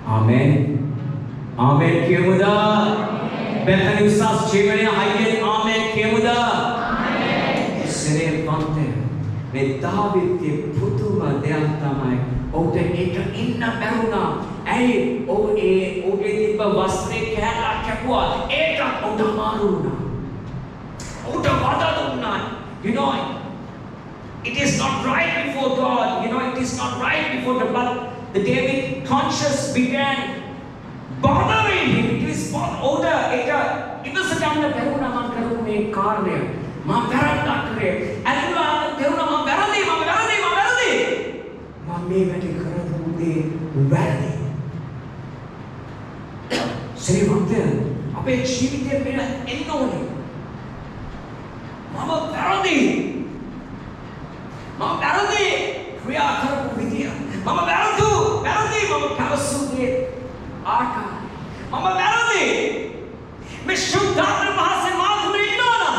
ආමේන්. ආමේන් කියමුද? බෙතන උසස් ජීවනයේ හයියෙන් ආමේන් කියමුද? ආමේන්. සෙනෙහවන්තය මේ දාවීදගේ පුදුම දෙයක් තමයි ඔහුට ඒක ඉන්න බැරුණා. ඇයි? ඔහුගේ තිබ්බ වස්ත්‍රේ කැලක් කැපුවා. ඒක උඩ මාරු වුණා. උඩ වඩා දුන්නා. you know It is not right before God. You know, it is not right before the blood. The David conscience began bothering him. It is order. It was a kind of Peruna Mankarume Karne. Makarata Kare. And you are Peruna Makaradi. Mame Vati Karabude Valley. Say what there? Ape Shivite Pena Enoni. Mama Paradi. Mama Paradi. Kriya Karabu Vidya. Mama Paradu. Paradi. Mama Parasude. Arka. Mama Paradi. Me Shuddha Mahase Madhuri Nona.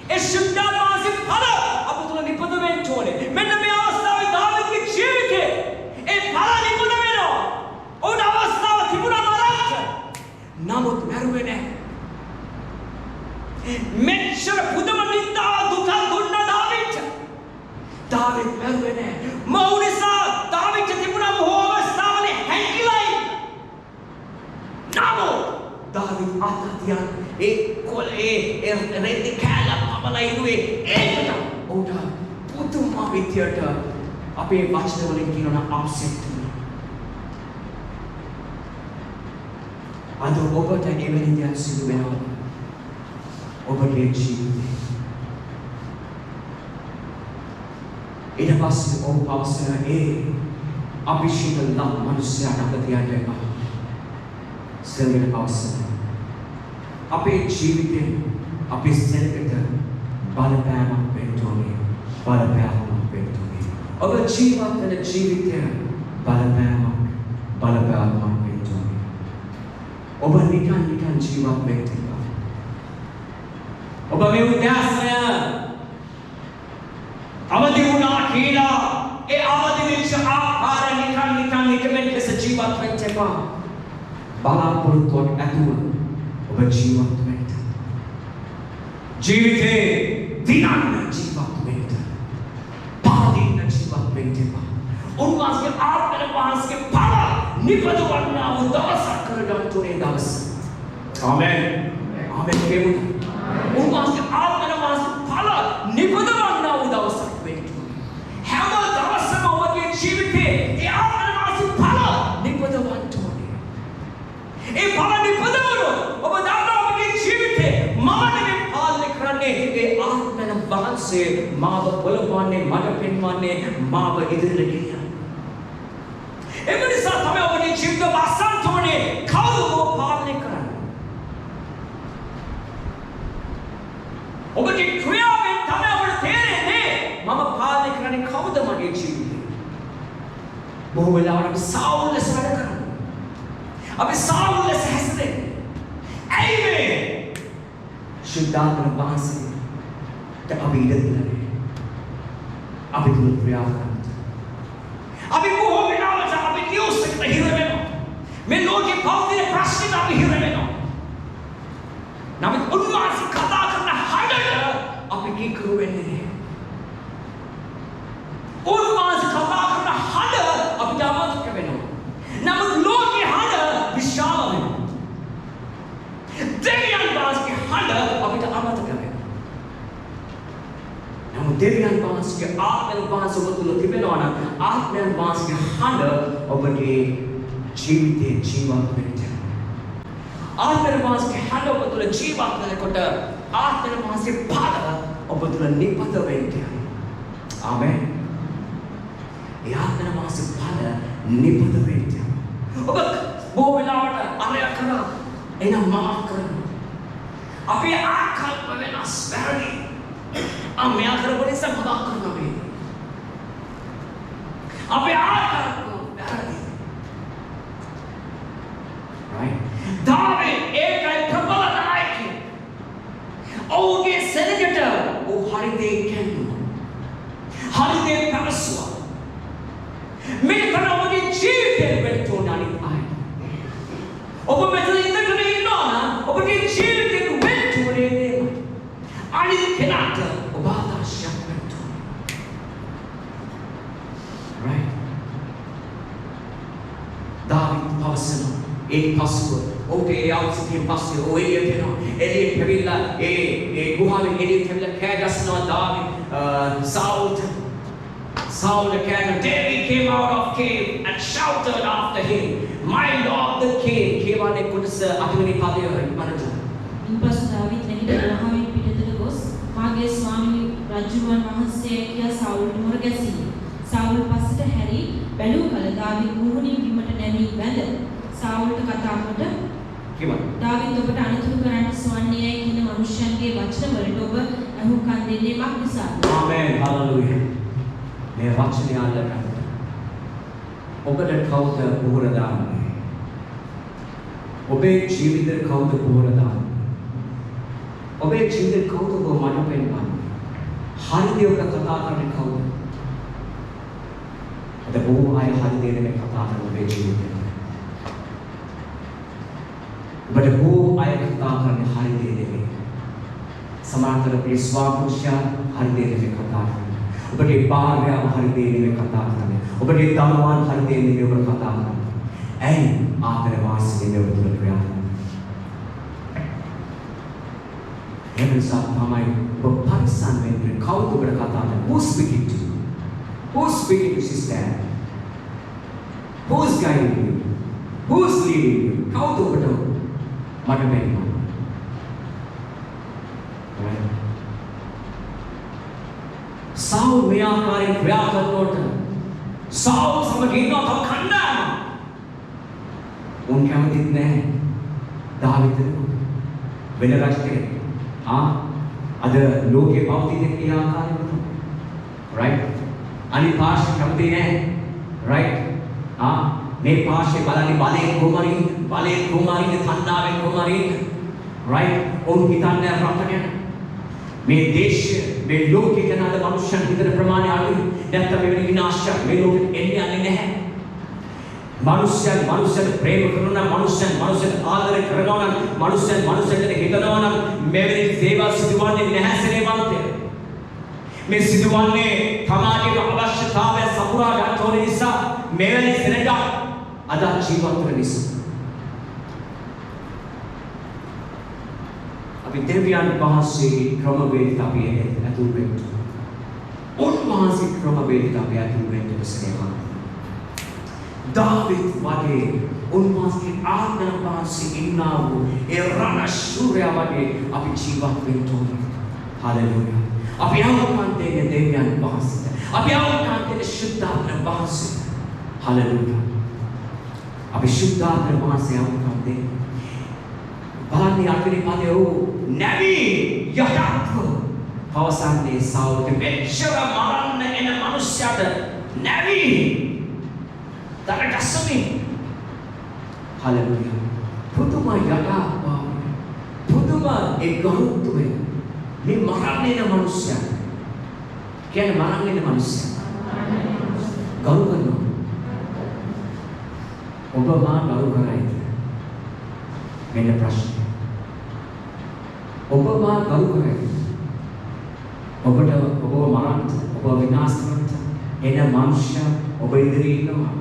E Shuddha Mahase Phala. Abu Tula Nipadame Tone. Mena me Avastha David ki Jivite. E Phala Nipadame no. Oda Avastha Tibuna Marat. Namut Mervene. Menshar Pudamanita Duka Duna David. David Mervene. Maurisa David Tibuna Mohova Savane Hankilai. Namo David Atatian. Reti Kala Pamala Inue. Ekata. Oda Putuma Vityata. Ape Vachnavalin Kinona upset. Ado Obata Evelyn Silveno Obata Chivite. Ida Pastor O Pastor A Abhishek Lam Manusya Nakatiata Silvena Pastor Ape Chivite Ape Senator Balapama Pentoni Balapama Pentoni Oba Chiva and a Chivite Balapama Balapama Oba nikan jiwa व्यक्ति का Oba में उद्यासया अवधि उना कीला ए अवधि में आहार निkan निकमेंट के सजीवा व्यक्ति का बाला पुरुषों अतुआ Oba jiwa व्यक्ति जीविते दिनान जीवा व्यक्ति पादी न जीवा व्यक्ति का उनवास के आप मेरे पास के पाला निपदवन्ना उदास करदम तूने दास आमेन आमेन केवल उनवास के आप मेरे पास पाला निपदवन्ना उदास करदम हम दास मोहम्मद के जीवित है ये आप मेरे पास पाला निपदवन्न तूने ये पाला निपदवन्नो अब दादा के जीवित है मामा ने पाल निकरने ये आप मेरे पास से माँ बोलवाने मगपिनवाने माँ इधर लगी Every time I open it, the Basan Tony, Kalu Parlic. Over the Kriya and Tana over there, Mama Parlic running cow the money chief. Move without a soundless radical. A soundless hesitant. Amen. Should that advance the Abida Abidul Kriya. Abi Muhammad सकते hero में no मैं लोग के बहुत ही प्रश्न ना भी hero में नो ना मैं उन्मास कथा करना हार्डर अब की करूँ मैंने उन्मास कथा करना हार्डर अब जामत के में नो ना मैं लोग के हार्डर विशाल में देवियान बांस के हार्डर अब जामत के में ना मैं देवियान बांस के आप में बांस को तो लोग में नो ना आप में बांस के हार्डर Obage जीविते जीवा व्यक्ति आप मेरे पास के हालो बतुला जीवा वाले कोटा आप मेरे पास के पाला और बतुला निपट व्यक्ति आमेन ये आप मेरे पास के पाला निपट व्यक्ति अब वो बिलावट अरे अकरा इन्हें माफ कर अब ये आखिर में ना स्पैरली अब मैं आखिर बड़ी सब माफ करना भी अब ये आखिर David एक प्रबल नायक है ओगे सेनेटर वो हरिदे केनु हरिदे परसुआ मेरे तरह मुझे जीवित में तो नानी आए अब मैं तो इतना नहीं ना अब के जीवित में तो ने आनी केनाता बाता शक में तो right David पर्सनल एक पशु ओके आउट से पशु ओ एलियट फेविला ए गुहा में एलियट फेविला कैडस नो दाविद साउथ Saul the king, David came out of cave and shouted after him, "My Lord the king." Kevane kudasa atwani padaya manata. ඉන්පසු දාවිත් නැගිට ගුහාවෙන් පිටතට ගොස් මාගේ ස්වාමී රජුන් වහන්සේ කියා සාවුල්ට මුර ගැසී. සාවුල් පස්සට හැරි බැලූ කල දාවිත් මුහුණින් බිමට නැමී වැඳ සාවුල්ට කතා කොට කිව්වා. දාවිත් ඔබට අනුතුරු කරන්න සොයන්නේ කියන මනුෂ්‍යයන්ගේ වචන වලට ඔබ අහුම්කම් දෙන්නේ මක් නිසාද? Amen. Hallelujah. මේ වචනය අල්ලගන්න. ඔබට කවුද පොහොර දාන්නේ? ඔබේ ජීවිතේ කවුද පොහොර දාන්නේ? ඔබේ ජීවිතේ කවුද ඔබ මන පෙන්වන්නේ? හරි දේ ඔබ කතා කරන්නේ කවුද? අද බොහෝ අය හරි දේ නෙමෙයි කතා කරන ඔබේ ජීවිතේ. ඔබට බොහෝ අය කතා කරන්නේ හරි දේ නෙමෙයි. සමාන්තර විශ්වාසුෂ්‍ය හරි දේ නෙමෙයි කතා කරන්නේ. ඔබගේ භාර්යාව හරි දේ නෙමෙයි කතා කරන්නේ. ඔබගේ දරුවන් හරි දේ නෙමෙයි ඔබ කතා කරන්නේ. ඇයි ආදර වාසනේ ඔබ තුළ ක්‍රියා කරන්නේ? ඒ නිසා තමයි ඔබ පරිස්සම් වෙන්න කවුද ඔබට කතා කරන්නේ? Who's speaking to you? Who's speaking to sister? Who's guiding you? Who's leading you? කවුද ඔබට මට වෙන්නේ? Saul මේ ආකාරයෙන් ක්‍රියා කරනකොට Saul සමග ඉන්නවා තව කණ්ඩායම. උන් කැමතිත් නැහැ. දාවිද වෙන රජකෙක්. අද ලෝකේ පවතින ඒ ආකාරයට. right? අනිත් පාර්ශ්ව කැමති නැහැ. right? මේ පාර්ශ්වේ බලන්නේ බලයෙන් කුමාරින් තණ්හාවෙන් කුමාරින්. right? උන් හිතන්නේ රට ගැන. මේ දේශය මේ ලෝකේ ගැන අද මනුෂ්‍යයන් හිතන ප්‍රමාණය අඩුයි. නැත්නම් මෙවැනි විනාශයක් මේ ලෝකෙට එන්නේ නැහැ. මනුෂ්‍යයන් ප්‍රේම කරනවා නම් මනුෂ්‍යයන් ආදරය කරනවා නම් මනුෂ්‍යයන් හිතනවා නම් මෙවැනි දේවල් සිදුවන්නේ නැහැ සේවන්තය. මේ සිදුවන්නේ තමාගේ අවශ්‍යතාවය සපුරා ගන්න ඕන නිසා මෙවැනි සෙනඟ අද ජීවත් වෙන නිසා. අපි දෙවියන් වහන්සේගේ ක්‍රමවේදයට අපි ඇතුල් වෙන්න. උන්වහන්සේ ක්‍රමවේදයට අපි ඇතුල් වෙන්න ඉස්සෙල්ලා. දාවිත් වගේ උන්වහන්සේ ආත්මන වහන්සේ ඉන්නා වූ ඒ රණශූරයා වගේ අපි ජීවත් වෙන්න ඕනේ. හalleluya. අපි අවුකම් දෙන්නේ දෙවියන් වහන්සේට. අපි අවුකම් දෙන්නේ ශුද්ධාත්ම වහන්සේට. හalleluya. අපි ශුද්ධාත්ම වහන්සේ අවුකම් දෙන්නේ. බලන්නේ අල්පිනි පදේ නැවි යටත්ව පවසන්නේ සාවුල්ට මෙච්චර මරන්න එන මිනිස්සයාට නැවි දරගස්සමි. හalleluya. පුදුම යටාව පුදුම ඒ ගෞරවය මේ මරන්න එන මිනිස්සයා කියන්නේ මරන්න එන මිනිස්සයා ගෞරව කරනවා. ඔබ මා ගෞරව කරයිද? මෙන්න ප්‍රශ්නේ. ඔබ මා ගරු කරයි. ඔබට ඔබව මරන්න, ඔබ විනාශ කරන්න එන මනුෂ්‍ය ඔබ ඉදිරියේ ඉන්නවා.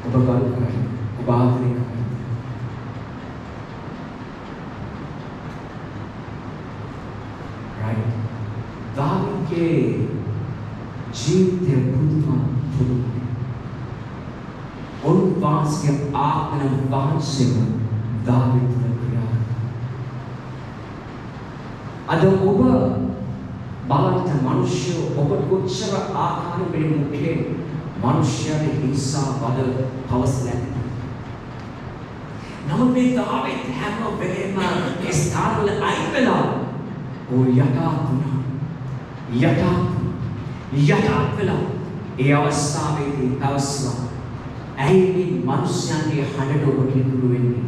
ඔබ ගරු කරයි. ඔබ ආදරය කරයි. right? දාවිදගේ ජීවිතය පුදුමයි. උන්වහන්සේ ආත්මන වහන්සේම දාවිද ක්‍රියා. අද ඔබ බලන්න මිනිස්සු ඔබ කොච්චර ආකාරයෙන් මුඛේ මිනිස්යාගේ හිංසා බද පවසලා. නමුත් මේ දාවිද හැම වෙලේම ඒ ස්ථානවල අයින් වෙලා යටත් වෙලා ඒ අවස්ථාවේදී අවස්ථාව ඇයි මේ මිනිස්යාගේ හඬට ඔබ කිතුරු වෙන්නේ?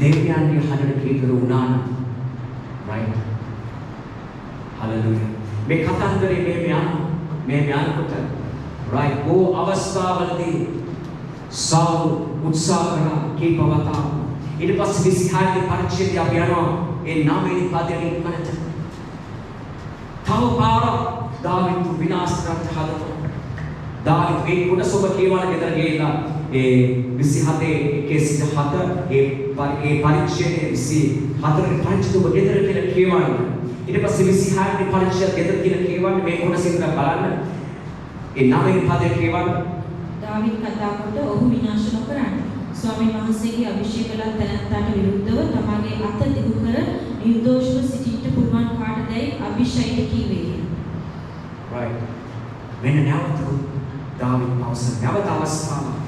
දෙවියන්ගේ හඬට කිතුරු වුණා නම් right? hallelujah. මේ කතන්දරේ මේ යනකොට right ඕ අවස්ථාවලදී සාවුල් උත්සාහ කරා කීපවතා ඊට පස්සේ 26 පරිච්ඡේදය අපි යනවා ඒ 9 පදයේ ඉක්මනට තව පාරක් දාවිද් විනාශ කරන්න හදනවා. දාවිද් මේ කොටස ඔබ කියවන ගෙදර ගිහිල්ලා ඒ 27 ඒ පරිච්ඡේදයේ 24 වෙනි පරිච්ඡේදය ඔබ ගෙදර කියලා කියවන්න. ඊට පස්සේ 26 වෙනි පරිච්ඡේදය ගෙදර කියලා කියවන්න මේ කොටස ඉඳලා බලන්න. ඒ නවෙන් පදේ කියවන්න. දාවිත් කතා කොට ඔහු විනාශ නොකරන්න. ස්වාමීන් වහන්සේගේ අභිෂේක කළ තැනැත්තාට විරුද්ධව තමාගේ අත දිගු කර නිර්දෝෂව සිටින්න පුළුවන් කාටදයි අභිෂේක කීවේ. Right. මෙන්න නැවත දාවිත් පවසන නැවත අවස්ථාවක්.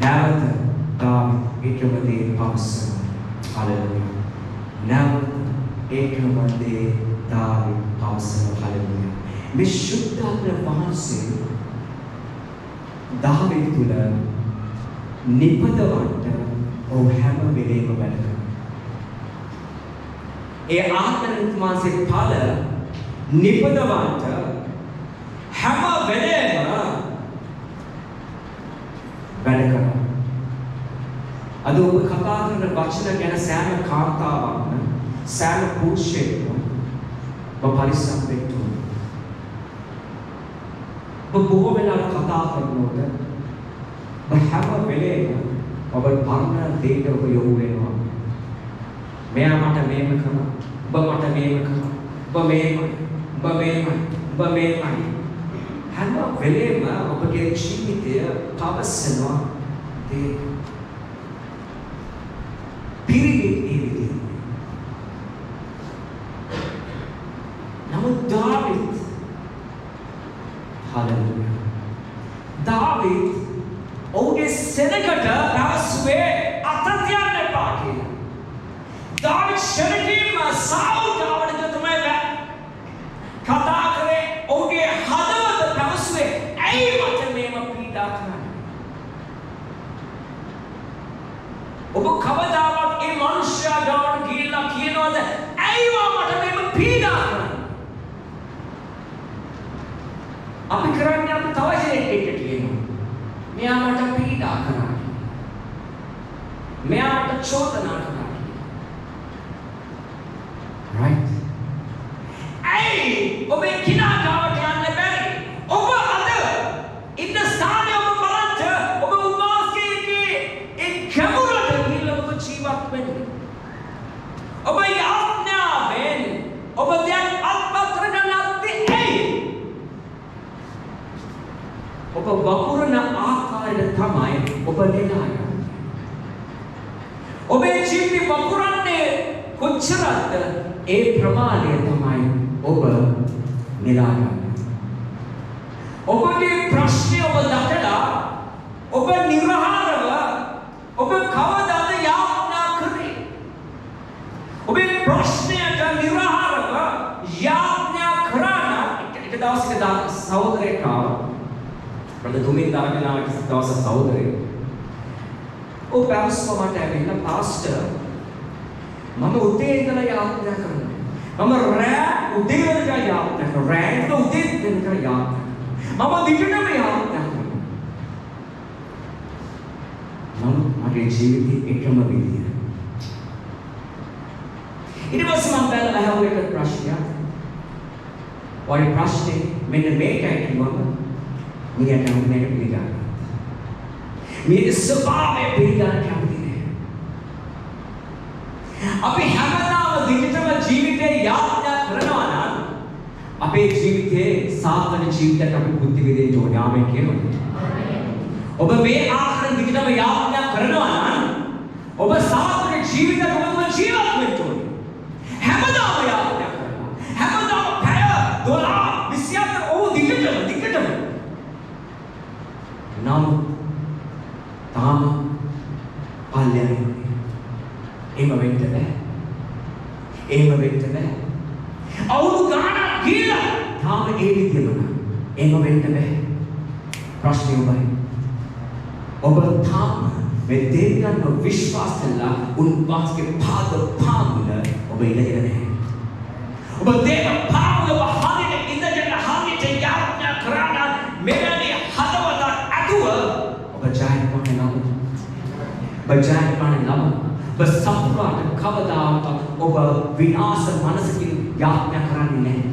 නැවත දාවිත් ඒකමදී පවසන. Hallelujah. නැවත ඒකමදී දාවිත් පවසන. Hallelujah. මේ ශුද්ධාත්ම වහන්සේ දාවිත් තුල නිපදවන්න ඔහු හැම වෙලේම වැඩ කරනවා. ඒ ආත්මනික මාසේ ඵල නිපදවන්න හැම වෙලේම වැඩ කරනවා. අද ඔබ කතා කරන වචන ගැන සෑම කාන්තාවක්ම සෑම පුරුෂයෙක්ම ඔබ පරිස්සම් වෙන්න ඕනේ. ඔබ බොහෝ වෙලාවට කතා කරනකොට හැම වෙලේම ඔබ පරණ දෙයට ඔබ යොමු වෙනවා. මෙයා මට මේක කරනවා. ඔබ මට මේක කරනවා. ඔබ මේකයි. ඔබ මේකයි. ඔබ මේකයි. හැම වෙලේම ඔබගේ ජීවිතය පවසනවා දේ. පිරිවි. නමුත් දාවිත් හලෙලුයා. දාවිත් ඔහුගේ සෙනඟට පැවසුවේ අත තියන්න එපා කියලා. දාවිත් ශරීරයෙන්ම සෞදාවනක තමයි කතා කරේ. ඔහුගේ හදවත පැවසුවේ ඇයි මට මේව පීඩා කරන්නේ? ඔබ කවදාවත් ඒ මනුෂ්‍යයා ගාවට ගිහිල්ලා කියනවාද ඇයි මට මේව පීඩා කරන්නේ? අපි කරන්නේ අපි තව කෙනෙක් එක්ක කියනවා. මෙයා මට පීඩා කරා. මෙයා මට චෝදනා කරා. Right? ඇයි ඔබේ කිනා ගාවට යන්න බැරි? ඔබ අද ඉන්න ස්ථානයේ ඔබ බලන්න ඔබ උන්වහන්සේගේ ඒ ගැඹුරට ගිහිල්ලා ඔබ ජීවත් වෙන්න. ඔබ යාඥාවෙන් ඔබ දැන් අත්පත් කරගන්නත් ඇයි? ඔබ වපුරන ආකාරයට තමයි ඔබ නෙලාගන්නේ. ඔබේ ජීවිතේ වපුරන්නේ කොච්චරද ඒ ප්‍රමාණය තමයි ඔබ නෙලාගන්නේ. ඔබගේ ප්‍රශ්නේ ඔබ දකලා ඔබ නිර්හාරව ඔබ කවදාද යාඥා කරේ? ඔබේ ප්‍රශ්නයට නිර්හාරව යාඥා කරන එක දවසක සහෝදරයෙක් ආවා. Brother Dumin Dargana දවස සහෝදරයෙක්. ඔව් පැවසුවා මට ඇවිල්ලා පාස්ටර් මම උදේ ඉඳලා යාඥා කරනවා. මම රෑ උදේ වෙනකන් යාඥා කරනවා. රෑ ඉඳලා උදේ වෙනකන් යාඥා. මම දිගටම යාඥා කරනවා. මම මගේ ජීවිතේ එකම විදිය. ඊට පස්සේ මම බැලුවා අහුව එක ප්‍රශ්නයක්. ඔය ප්‍රශ්නේ මෙන්න මේකයි කිව්වම මිනිහට හම්බුනේ පිළිගන්න. මේ ස්වභාවය පිළිගන්න කැමති නෑ. අපි හැමදාම දිගටම ජීවිතේ යාඥා කරනවා නම් අපේ ජීවිතේ සාර්ථක ජීවිතයක් අපි බුද්ධි විදින්න ඕනේ. ආමෙන් කියනවා. ඔබ මේ ආකාරයෙන් දිගටම යාඥා කරනවා නම් ඔබ සාර්ථක ජීවිතයක් ඔබ ජීවත් වෙන්න ඕනේ. හැමදාම යාඥා කරනවා. හැමදාම පැය 12 24 ඔව් දිගටම නමුත් තාම පල්ලෙන්නේ. එහෙම වෙන්න බෑ. එහෙම වෙන්න බෑ. අවුරුදු ගානක් ගිහලා තාම ඒ විදිහම නෑ. එහෙම වෙන්න බෑ. ප්‍රශ්නේ ඔබයි. ඔබ තාම මේ දෙවියන්ව විශ්වාස කළා උන්වහන්සේගේ පාද පාමුල ඔබ ඉඳගෙන නැහැ. ඔබ දේව පාමුල වහන්නේ ඉඳගෙන හරියට යාඥා කරන මෙවැනි හදවත අදුව ඔබ ජයග්‍රහණය නම. බජායග්‍රහණය නම. බසපුරාට කවදාවත් ඔබ විනාශ මනසකින් යාඥා කරන්නේ නැහැ.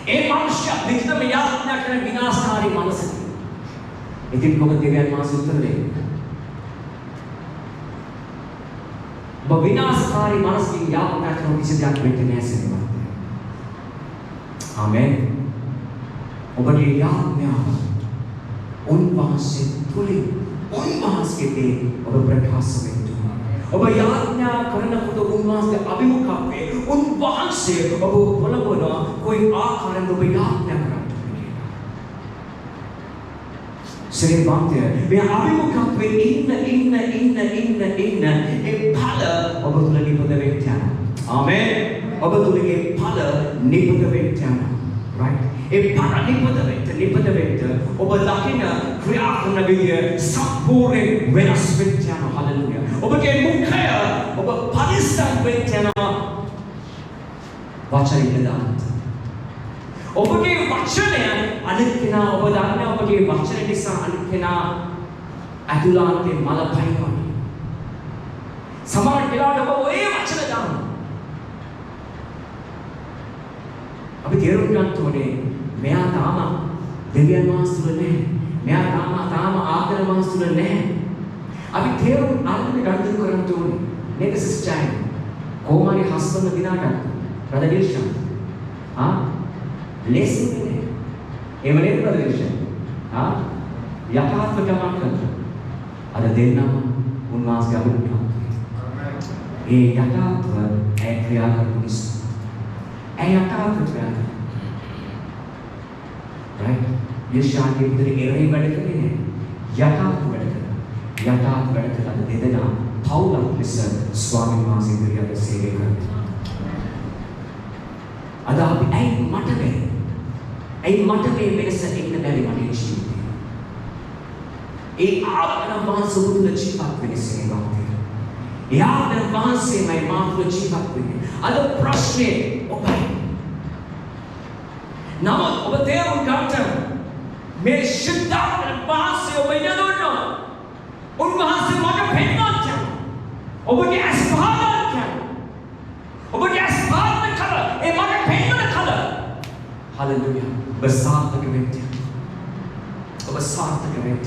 ඒ මනුෂ්‍ය විදිහටම යාඥා කරන විනාශකාරී මනසකින්. ඉතින් කොහොමද දෙවියන් වහන්සේ උත්තර දෙන්නේ? ඔබ විනාශකාරී මනසකින් යාඥා කරන කිසි දෙයක් වෙන්නේ නැහැ සෙනඟ. ආමෙන්. ඔබගේ යාඥාව උන්වහන්සේ තුලින් උන්වහන්සේගේ ඔබ ප්‍රකාශ වෙන්න. ඔබ යාඥා කරනකොට උන්වහන්සේ අභිමුඛත්වයේ උන්වහන්සේ ඔබ පොළඹවන કોઈ ආකාරයෙන් ඔබ යාඥා කරන්න. ශ්‍රේවන්තය මේ අභිමුඛත්වයේ ඉන්න ඒ ඵල ඔබ තුල නිපද වෙන්න යනවා. ආමේන්. ඔබ තුලගේ ඵල නිපද වෙන්න යනවා. right? ඒ ඵල නිපද වෙන්න ඔබ දකින ක්‍රියා කරන විදිය සම්පූර්ණ වෙනස් වෙන්න යනවා. හලෙලූයා. ඔබගේ මුඛය ඔබ පරිස්සම් වෙන්න යනවා. වචනින් දාන්න. ඔබගේ වචනය අනිත් කෙනා ඔබ දන්නේ ඔබගේ වචන නිසා අනිත් කෙනා අතුලාන්තේ මල පයින්නවා. සමහර වෙලාවට ඔබ ඔය වචන දාන්න. අපි තේරුම් ගන්න ඕනේ මෙයා තාම දෙවියන් වහන්සේ තුල නැහැ. මෙයා තාම ආදර වහන්සේ තුල නැහැ. අපි තේරුම් අරගෙන ගන්න ඕනේ. මේක සිස්ටර් කොහොමරි හස්බන්ඩ් දිනාගන්න. Brother Wilson. blessing ne එහෙම නේද බ්‍රදර් විල්ෂන්? යථාර්ථ ගමන් කරනවා. අද දෙන්නම උන්වහන්සේ අභිමුඛ. ඒ යථාර්ථව ඒ ක්‍රියා කරන නිසා. ඒ යථාර්ථ ක්‍රියා. right? විශ්වාසයේ විතර ඒරේ වැඩ කරන්නේ නැහැ. යථාර්ථ වැඩ කරනවා. යථාර්ථ වැඩ කරලා දෙදෙනා පවුලක් ලෙස ස්වාමීන් වහන්සේ ඉදිරියට සේවය කරනවා. අද අපි ඇයි මට මේ වෙනස එන්න බැරි මගේ ජීවිතේ? ඒ ආත්ම වහන්සේ තුළ ජීවත් වෙන සේවකයෙක්. ඒ ආත්ම වහන්සේමයි මා තුළ ජීවත් වෙන්නේ. අද ප්‍රශ්නේ ඔබයි. නමුත් ඔබ තේරුම් ගන්න මේ ශුද්ධාත්ම වහන්සේ ඔබ යනවා. උන්වහන්සේ මට පෙන්වන්න. ඔබගේ අස්පාදක. ඔබගේ අස්පාදක කල ඒ මට පෙන්වන කල. හලෙලූයා. ඔබ සාර්ථක වෙන්න. ඔබ සාර්ථක වෙන්න.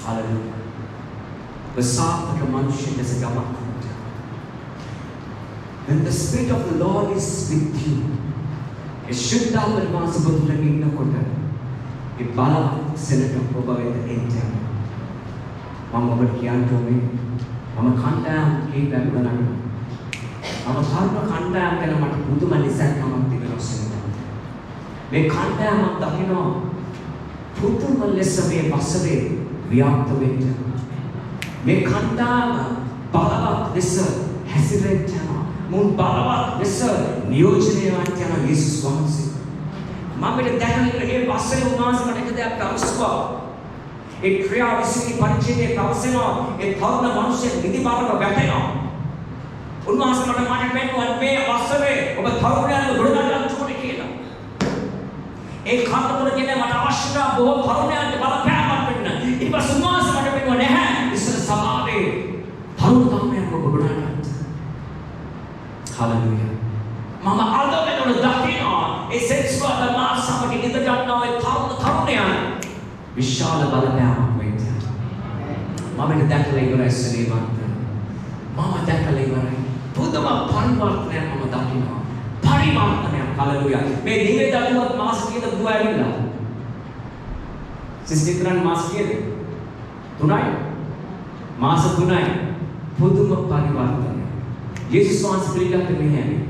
හලෙලූයා. ඔබ සාර්ථක මනුෂ්‍ය ලෙස ගමන් කරන්න. When the Spirit of the Lord is with you, ඒ ශුද්ධාත්ම වහන්සේ ඔබ තුළ ඉන්නකොට ඒ බලවත් සෙනඟ ඔබ වෙත එන්න. මම ඔබට කියන්න ඕනේ මම කණ්ඩායම් කීපයක් ගණන් මම සර්ව කණ්ඩායම් ගැන මට පුදුම නිසැකමක් තිබෙනවා. මේ කණ්ඩායම දකිනවා පුදුම ලෙස මේ වසරේ ව්‍යාප්ත වෙන්න. මේ කණ්ඩායම බලවත් ලෙස හැසිරෙන්න යනවා. මුන් බලවත් ලෙස නියෝජනය වන්න යන යේසුස් වහන්සේ. මම මෙතන දැකලා මේ වසරේ උන්වහන්සේ මට එක දෙයක් අවශ්‍යවා. ඒ ක්‍රියා විශ්වී පරිච්ඡේදයේ පවසනවා ඒ තරුණ මිනිස්සු නිදිමානව වැටෙනවා. උන්වහන්සේ මට පෙන්වුවා මේ වසරේ ඔබ තරුණයන්ව ගොඩනගන්න ඕනේ කියලා. ඒ කාර්යවල කියන මට අවශ්‍ය බොහෝ තරුණයන්ට බලපෑමක් වෙන්න. ඊට පස්සේ උන්වහන්සේ මට පෙන්වුවා නැහැ ඉස්සර සමාවේ තරුණයන්ව ගොඩනගන්න. හලෙලූයා. මම අද වෙනකොට දකිනවා ඒ සෙක්ෂුවල් මාසමක ඉඳ ගන්නවා ඒ තරුණයන් විශාල බලපෑමක් වෙන්න. මම ඒක දැකලා ඉවරයි සනේවන්ත. මම දැකලා ඉවරයි. පුදුම පරිවර්තනයක් මම දකිනවා. පරිවර්තනයක්. හලෙලූයා. මේ දිවේ දඩුවත් මාස කීයද දුව ඇවිල්ලා? සිස්ටරන් මාස කීයද? 3යි. මාස 3යි. පුදුම පරිවර්තනයක්. යේසුස් වහන්සේ පිළිගන්න මෙහෙම.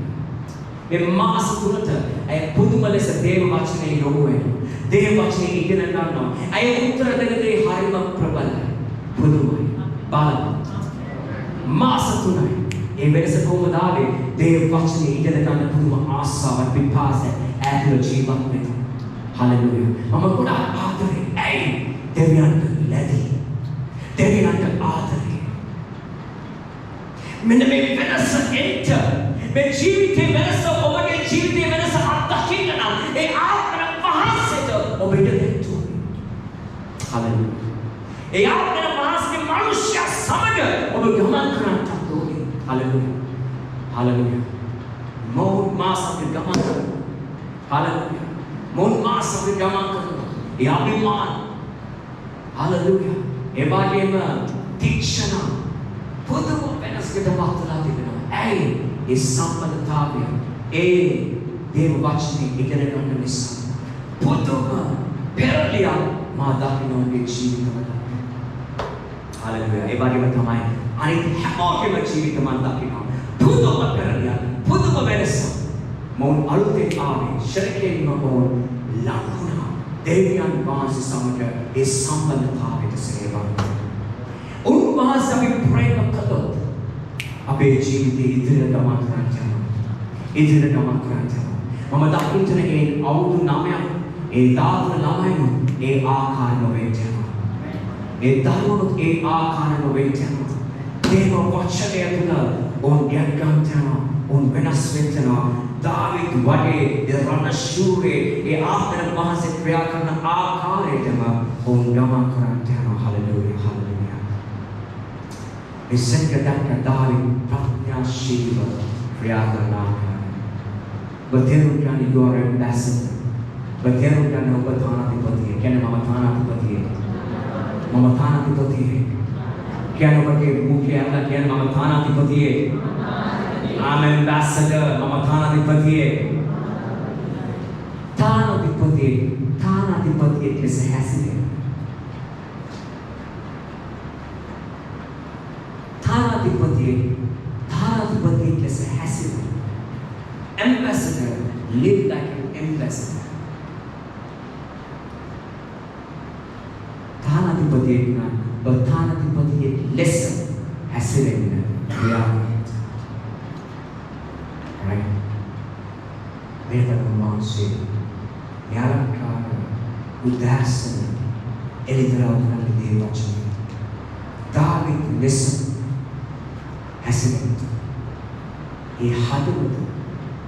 මේ මාස 3ට අය පුදුම ලෙස දේව වචනේ යොමු වෙනවා. දේව වචනේ ඉගෙන ගන්නවා. අය උත්තර දෙන දේ හරිම ප්‍රබලයි. පුදුමයි. බලන්න. මාස 3යි. ඒ වෙනස කොහොමද ආවේ? දේව වචනේ ඉගෙන ගන්න පුදුම ආසාවක් පිපාසය ඇතුළ ජීවත් වෙනවා. හලෙලූයා. මම ගොඩාක් ආදරේ. ඇයි? දෙවියන්ට ලැබි. දෙවියන්ට ආදරේ. මෙන්න මේ වෙනස එච්ච මේ ජීවිතේ වෙනස ඔබගේ ජීවිතේ වෙනස අත්දකින්න නම් ඒ ආත්ම වහන්සේට ඔබට දෙතු. හලෙලූයා. ඒ ආත්ම වහන්සේ මනුෂ්‍ය සමග ඔබ ගමන් කරන්න ඕනේ. හලෙලූයා. හලෙලූයා. මොහොත් මාසක ගමන් කරනවා. හලෙලූයා. මොහොත් මාසක ගමන් කරනවා. ඒ අභිමාන. හලෙලූයා. ඒ වගේම තීක්ෂණ පුදුම වෙනසකට වත්ලා තිබෙනවා. ඇයි? ඒ සම්බන්ධතාවය ඒ දේව වචනේ ඉගෙන ගන්න නිසා. පුදුම පෙරලියක් මා දකින්නගේ ජීවිතවල. හalleluya. ඒ වගේම තමයි අනිත් හැමෝගේම ජීවිත මම දකිනවා. පුදුම පෙරලියක්, පුදුම වෙනසක්. මොන් අලුතෙන් ආවේ ශරකේම මොන් ලකුණා. දෙවියන් වහන්සේ සමග ඒ සම්බන්ධතාවයට සේවා කරනවා. උන්වහන්සේ අපි ප්‍රේම කළොත් අපේ ජීවිතේ ඉදිරියට ගමන් කරන්න යනවා. ඉදිරියට ගමන් කරන්න යනවා. මම දකින්නේ ඒ අවුරුදු 9ක් ඒ 13 ළමයින් ඒ ආකාර නොවෙන්න යනවා. ඒ දරුවනුත් ඒ ආකාර නොවෙන්න යනවා. දේව වචනය තුළ උන් යක්කම් යනවා. උන් වෙනස් වෙනවා. දාවිද් වගේ දරණ ශූරේ ඒ ආත්මන වහන්සේ ක්‍රියා කරන ආකාරයටම උන් ගමන් කරන්න යනවා. Hallelujah hallelujah. ඉස්සෙල්ක දැක්ක දාවිද් ප්‍රඥාශීලව ක්‍රියා කරන ආකාරය. බතේරු කියන්නේ you are ambassador. බතේරු කියන්නේ ඔබ තානාධිපතිය. කියන්නේ මම තානාධිපතිය. මම තානාධිපතිය. කියන්නේ ඔබගේ මුඛය අල්ලා කියන්නේ මම තානාධිපතිය. I'm ambassador. මම තානාධිපතිය. තානාධිපතිය ලෙස හැසිරෙන. තානාධිපතිය ලෙස හැසිරෙන. Ambassador live like an ambassador. තානාධිපතිය ලෙස හැසිරෙන ක්‍රියාව. Right? Vedana Mahanse Yarakara Udasana Elidravana Devachana David listen Hasidet He Hadavata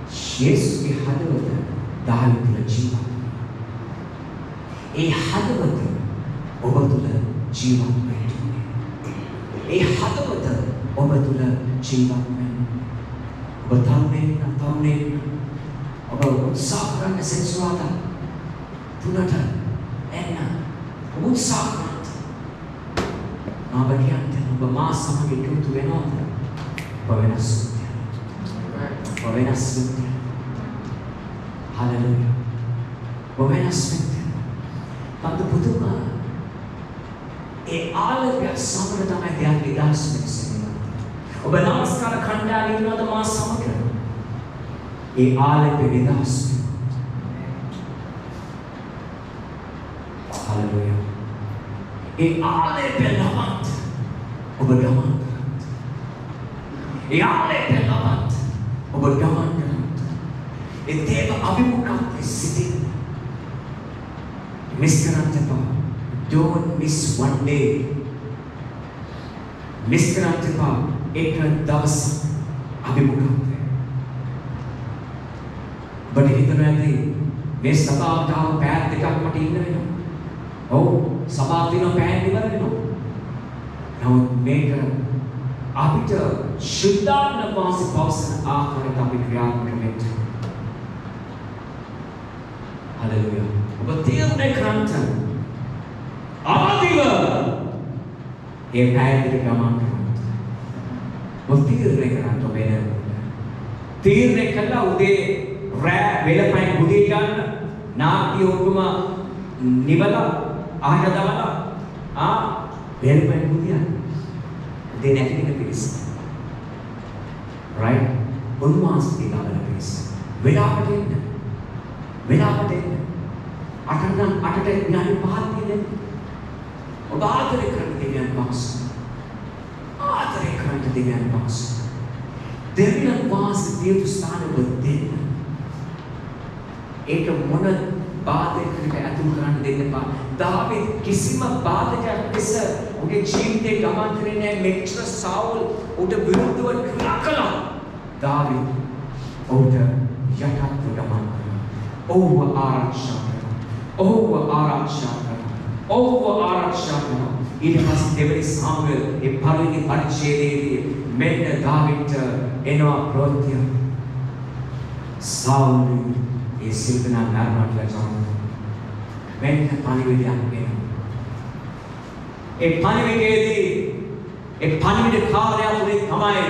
Jesus He Hadavata David Lajiva He Hadavata Obatula Jiva He Hadavata Obatula Jiva Taune ඔබ උත්සාහ කරන්න සෙන්සුරාදා තුනට එන්න උත්සාහ කරන්න මම කියන්නේ ඔබ මා සමග එකතු වෙනවද ඔබ වෙනස් වෙන්න හalleluya ඔබ වෙනස් වෙන්න පන්ත පුදුම ඒ ආලෝකය සමග තමයි දෙයක් විලාස වෙන්නේ ඔබ නමස්කාර කණ්ඩායම ඉන්නවද මා සමග ඒ ආලෝකය විලාස හalleluya ඒ ආලෝකය ලබත් ඔබ ගමන් ඒ ආලෝකය ලබත් ඔබ ගමන් ඒ දේව අභිමුඛත්වයේ සිටින් මිස් කරන්න එපා don't miss one day miss කරන්න එපා एक दवस अभिमुखत्वे बट हितनु ඇති මේ සභාවට ආව පැය දෙකක් මට ඉන්න වෙනවා. ඔව් සභාව දිනන පැය ඉවර වෙනවා. නමුත් මේක අපිට ශුද්ධාත්ම වාසි පවසන ආකාරයට අපි ක්‍රියාත්මක වෙන්න. හalleluya. ඔබ තීරණය කරන්න ආදිව ඒ පැය දෙක ගමන් තීරණය කරන්න වෙන තීරණය කළා උදේ රෑ වෙලපයින් බුදිය ගන්න නාට්‍ය ඔක්කොම නිවලා ආහාර දාලා වෙලපයින් බුදිය උදේ නැතින පිරිස right උන්වහන්සේ ගාවල පිරිස වෙලාවට එන්න අටට විනාඩි 5ක් තියෙන ඔබ ආදරය කරන දෙවියන් වහන්සේ ආදරය කරන්න දෙවියන් වහන්සේ දෙවියන් වහන්සේ දියුතු ස්ථානවල දෙන්න ඒක මොන බාධකයකට ඇතුල් කරන්න දෙන්න එපා. දාවිද් කිසිම බාධකයක් ලෙස ඔහුගේ ජීවිතේ ගමන් කරන්නේ නැහැ. මෙච්චර සාවුල් උට විරුද්ධව ක්‍රියා කළා. දාවිද් ඔහුට යටත්ව ගමන් කළා. ඔහුව ආරක්ෂා කළා. ඊට පස්සේ දෙවනි සාමුවෙල් ඒ පළවෙනි පරිච්ඡේදයේදී මෙන්න දාවිද්ට එනවා ප්‍රවෘත්තිය. සාවුල් ඒ සිල්පනා මරණයට ලැජාන මෙන්න පණිවිඩයක් එනවා. ඒ පණිවිඩ කාර්යය තුලින් තමයි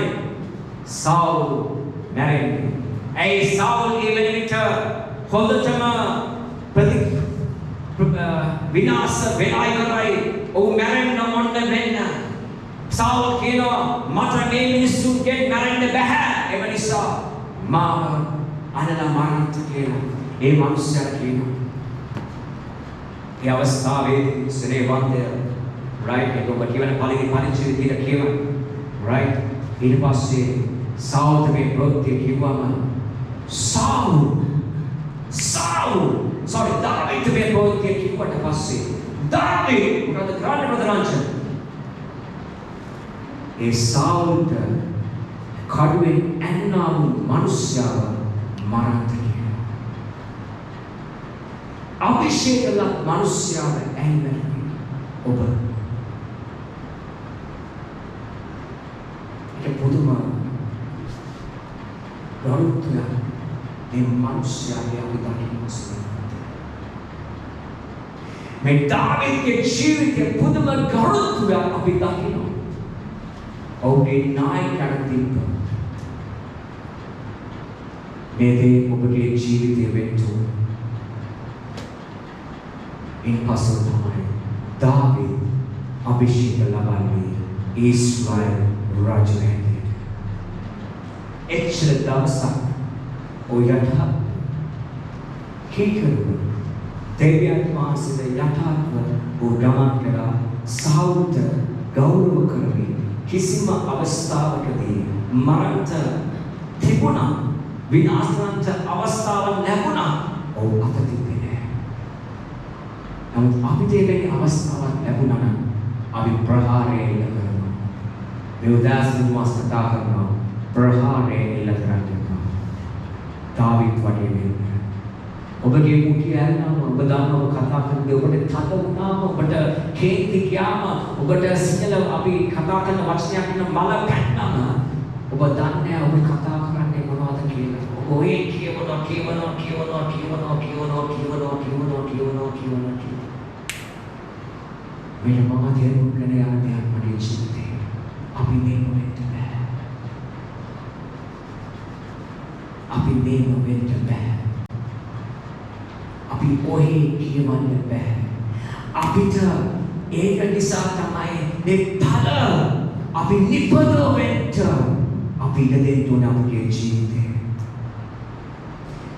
සාවුල් මැරෙන්නේ. ඒ සාවුල් ඒ වෙන විට හොඳටම විනාශ වෙලා ඉවරයි. ඔහු මැරෙන්න ඕන වෙන්න. සාවල් කියනවා මට මේ මිනිස්සුන්ගෙන් මැරෙන්න බෑ. ඒ නිසා මාව අනලා මරන්න කියලා. ඒ මිනිස්සයා කියනවා. ඒ අවස්ථාවේදී සරේවන්තය right ඒක ඔබ කියවන පළවෙනි පරිච්ඡේදය විදිහට කියවන right ඊට පස්සේ සාවල්ට මේ ප්‍රවෘත්තිය කිව්වම දාවිත් මේ ප්‍රවෘත්තිය කිව්වට පස්සේ දාවිත් මොකද කරන්නේ ප්‍රධානච ඒ සාවල්ට කඩුවෙන් ඇන්නා වූ මිනිස්යාව මරන්න කියලා අභිෂේකල මිනිස්යාව ඇන්නේ ඔබ පුදුම ගෞරවය මේ මිනිස්යාගේ අභිදානය මේ දාවිද්ගේ ජීවිතයේ පුදුම ගෞරවය අපි දකිනවා. ඔහුගේ නායකයන් තිබ්බ මේ දේ ඔබගේ ජීවිතයේ වෙන්න ඉන්පසු තමයි දාවිද් අභිෂේක ලබන්නේ ඊශ්‍රායල් රාජ්‍යයේ එච්චර දවසක් ඔයට කීකරු දෙවියන් වහන්සේ යටත්ව ගමන් කළා සාවුල්ට ගෞරව කරමින් කිසිම අවස්ථාවකදී මරණට තිබුණා විනාශනට අවස්ථාවක් ලැබුණා ඔව් අත තිබෙන්නේ නැහැ. නමුත් අපිට එවැනි අවස්ථාවක් ලැබුණා නම් අපි ප්‍රහාරය එල්ල කරනවා. මේ උදාසීන මාස්කතා කරනවා ප්‍රහාරය එල්ල කරනවා. දාවිත් වගේ වෙන්න. ඔබගේ මුඛය ඇල්ලාම ඔබ දන්නව කතා කරන්නේ ඔබට තද වුණාම ඔබට කේන්ති ගියාම ඔබට සිංහල අපි කතා කරන වචනයක් නම් මල පැන්නම ඔබ දන්නේ ඔබ කතා කරන්නේ මොනවද කියලා. ඔබ ඔය කියනවා මේ මම තේරුම් ගන්න යන දෙයක් මගේ ජීවිතේ අපි මේක වෙන්න බෑ. අපි මේක වෙන්න බෑ. අපි ඔහේ කියවන්න බෑ. අපිට ඒක නිසා තමයි මේ තල අපි නිපදව වෙන්න අපි ඉඩ දෙන්න ඕන අපේ ජීවිතේ.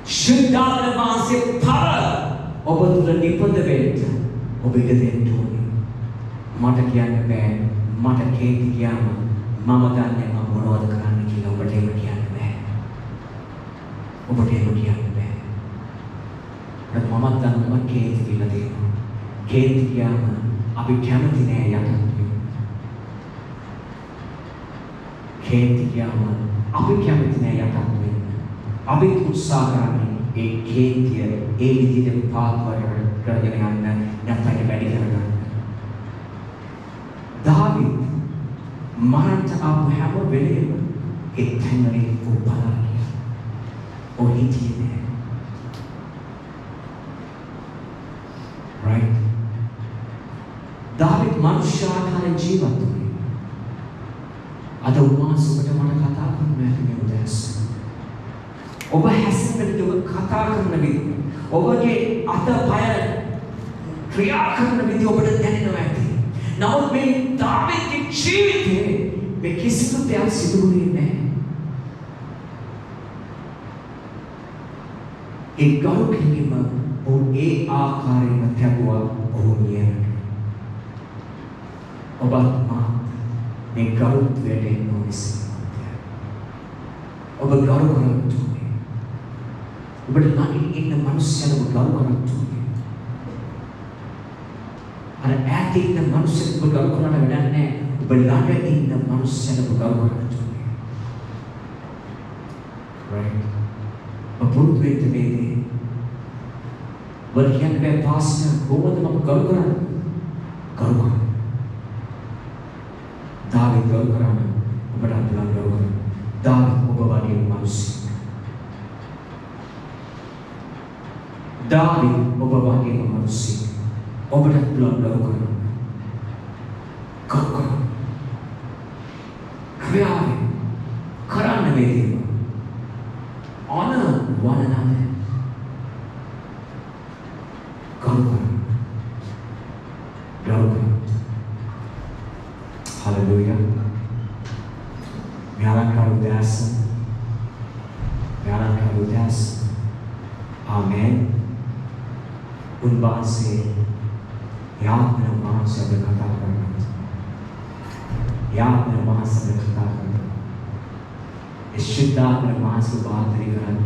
ශුද්ධාන වාසේ තල ඔබ තුල නිපද වෙන්න ඔබ ඉඩ දෙන්න ඕනේ. මට කියන්න බෑ මට කේන්ති ගියාම මම දන්නේ මම මොනවද කරන්න කියලා ඔබට එහෙම කියන්න බෑ. ඔබට එහෙම කියන්න බෑ. මම දන්නවා කේන්ති කියලා තියෙනවා. කේන්ති ගියාම අපි කැමති නෑ යටත් වෙන්න. කේන්ති ගියාම අපි කැමති නෑ යටත් වෙන්න. අපි උත්සාහ කරන්නේ ඒ කේන්තිය ඒ විදිහට පාත්වර කරගෙන යන්න නැත්නම් වැඩි කරගන්න. දාවිත් මරණට ආපු හැම වෙලේම ඒ තැන්වලින් උපලා ගියා. ඔහි තියෙන්නේ right දාවිත් මනුෂ්‍යාකාරයෙන් ජීවත් වුණේ. අද උන්වහන්සේට මට කතා කරන්න මේ උදෑස. ඔබ හැසිරෙන විදිහ ඔබ කතා කරන විදිහ ඔබගේ අතපය ක්‍රියා කරන විදිහ ඔබට දැනෙනවා ඇති. නමුත් මේ දාවිද්ගේ ජීවිතේ මේ කිසිදු දෙයක් සිදු වුණේ නැහැ. ඒ ගෞරව කිරීම ඔහු ඒ ආකාරයෙන්ම තිබුවා ඔහු නියමයි. ඔබත් මා මේ ගෞරවයට එන්න ඕනේ. ඔබ ගෞරව කරන්න ඕනේ. ඔබට ළඟින් ඉන්න මිනිස්සුන්ව ගෞරව කරන්න ඕනේ. අර ඈත ඉන්න මිනිස්සුන්ව ගෞරව කරන්න වැඩක් නැහැ. ඔබ ළඟ ඉන්න මිනිස්සුන්ව ගෞරව කරන්න ඕනේ. right අපුරුදු වෙන්න මේදී But can be pastor කොහොමද මම කරු කරන්නේ? කරු කරන්නේ. දාවිත් කරු කරන්නේ ඔබට අදලා කරු කරන්නේ. දාවිත් ඔබ වගේ මිනිස්සු. දාවිත් ඔබ වගේ මිනිස්සු. ඔබට අදලා කරු කරන්නේ. කරු කරන්නේ. ක්‍රියාවේ කරන්න මේ දේ. honor one another. udas. Melalaikan udas. Amen. Unbahasa yang berbahasa berkata-kata. Yang berbahasa berkata-kata. Syuddha berbahasa bahteri kerana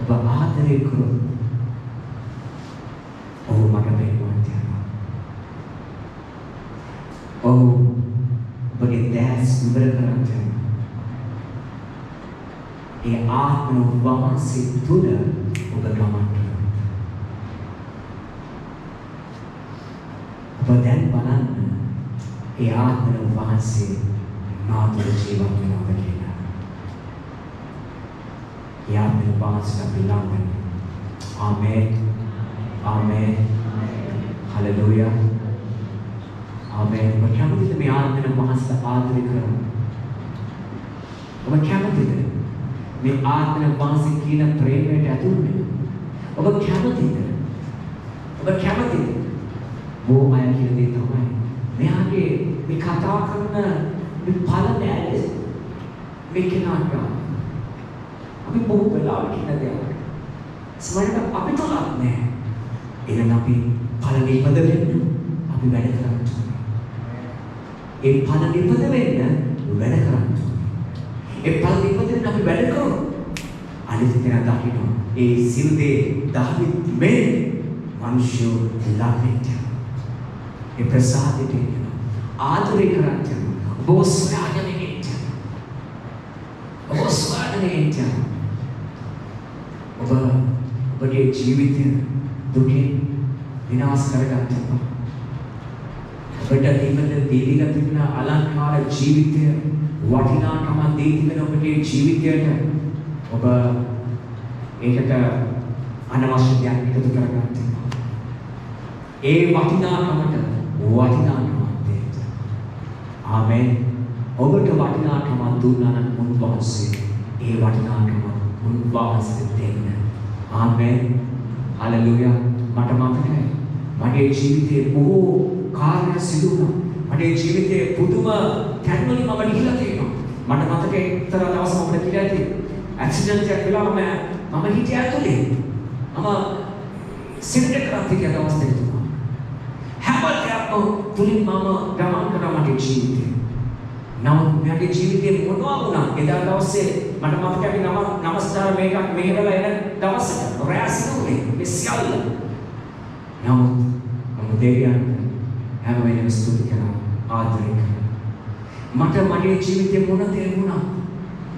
bahteri kerana. Oh, maka baiknya. Oh, bagi das berkerana. आत्मा वहां से तुला उपगमन बदन बनाना आत्मा वहां से मातृ जीवन में बदलेगा आत्मा वहां से बिलावन आमेन आमेन हालेलुया आमेन क्या मतलब मैं आत्मा वहां से आदर करूं और क्या मतलब मैं आत्मा वहां से कीना प्रेम में टैटू में और क्या मतलब वो आया कि देता हूँ मैं आगे मैं खाता करना मैं पालन में आए मैं किना का अभी बहुत बड़ा कि ना दिया समझ में अभी तो लाभ में इन्हें ना भी पालन नहीं बदले अभी मैंने करा एक पालन नहीं बदले ना मैंने करा एक पालन नहीं बदले ना भी मैंने करो आने से तेरा दाखिल हो ये सिंधे दाविद में मनुष्य लाभ लेते ये प्रसाद देते आदर कराते वो स्वाद नहीं लेते वो स्वाद नहीं लेते वो बड़े जीवित दुखे विनाश कर जाते हैं बड़ा दीपन देवी का तिपना अलंकार जीवित वाटिना कमा देवी में बड़े जीवित है वो एक का अनावश्यक ज्ञान की तो कर जाते हैं ए वाटिना कमा वाटिना कमाते आमेन ओबट वाटिना कमा दूना मुनबास से ए वाटिना कमा मुनबास से देखना आमेन हालेलुया मातमाते है मगे जीविते बहु कार्य सिद्धुना मगे जीविते पुदुमा तन्मनि मम निहिला තියෙනවා මට මතක එක්තරා දවසක් අපිට කියලා ඇති ඇක්සිඩන්ට් එකක් වෙලා මම හිටියා ඇතුලේ මම සිරට කරත් කියලා දවස් දෙකක් තුලින් මම ගමන් කරා මගේ ජීවිතේ. නමුත් මගේ ජීවිතේ මොනවා වුණා? එදා දවසේ මට මතකයි නමස්කාර මේකක් මෙහෙවලා එන දවසක රැස්නුනේ මේ සියල්ල. නමුත් මම දෙවියන් හැම වෙලේම ස්තුති කරා ආදරය කරා. මට මගේ ජීවිතේ මොන දේ වුණා?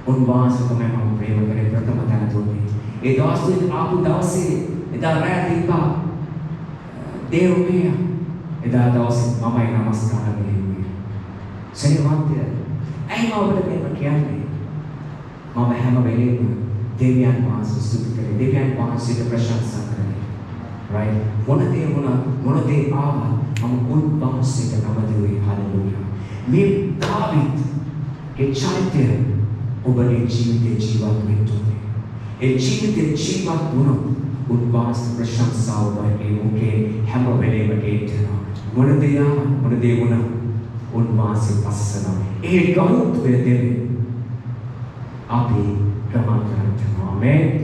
උන්වහන්සේ තමයි මම ප්‍රේම කරේ ප්‍රථම තැන දුන්නේ. ඒ දවස් තුන ආපු දවසේ එදා රැ දීපා දේවමේ එදා දවසේ මමයි නමස්කාර කරන්නේ. සෙනවන්තය ඇයි මම ඔබට මේක කියන්නේ? මම හැම වෙලේම දෙවියන් වහන්සේ ස්තුති කරේ. දෙවියන් වහන්සේට ප්‍රශංසා කරේ. right? මොන දේ ආවා මම උන්වහන්සේට නම දෙවි. හalleluya. මේ දාවිත් ඒ චරිතය ඔබගේ ජීවිතේ ජීවත් වෙන්න ඕනේ. ඒ ජීවිතේ ජීවත් වුණොත් උන්වහන්සේ ප්‍රශංසාව වගේ ඔබේ හැම වෙලේම ගේනවා. මොන දේ වුණා උන්වහන්සේ පස්සනවා. ඒ ගෞරවය දෙන්නේ අපි ගමන් කරනවා. ආමේන්.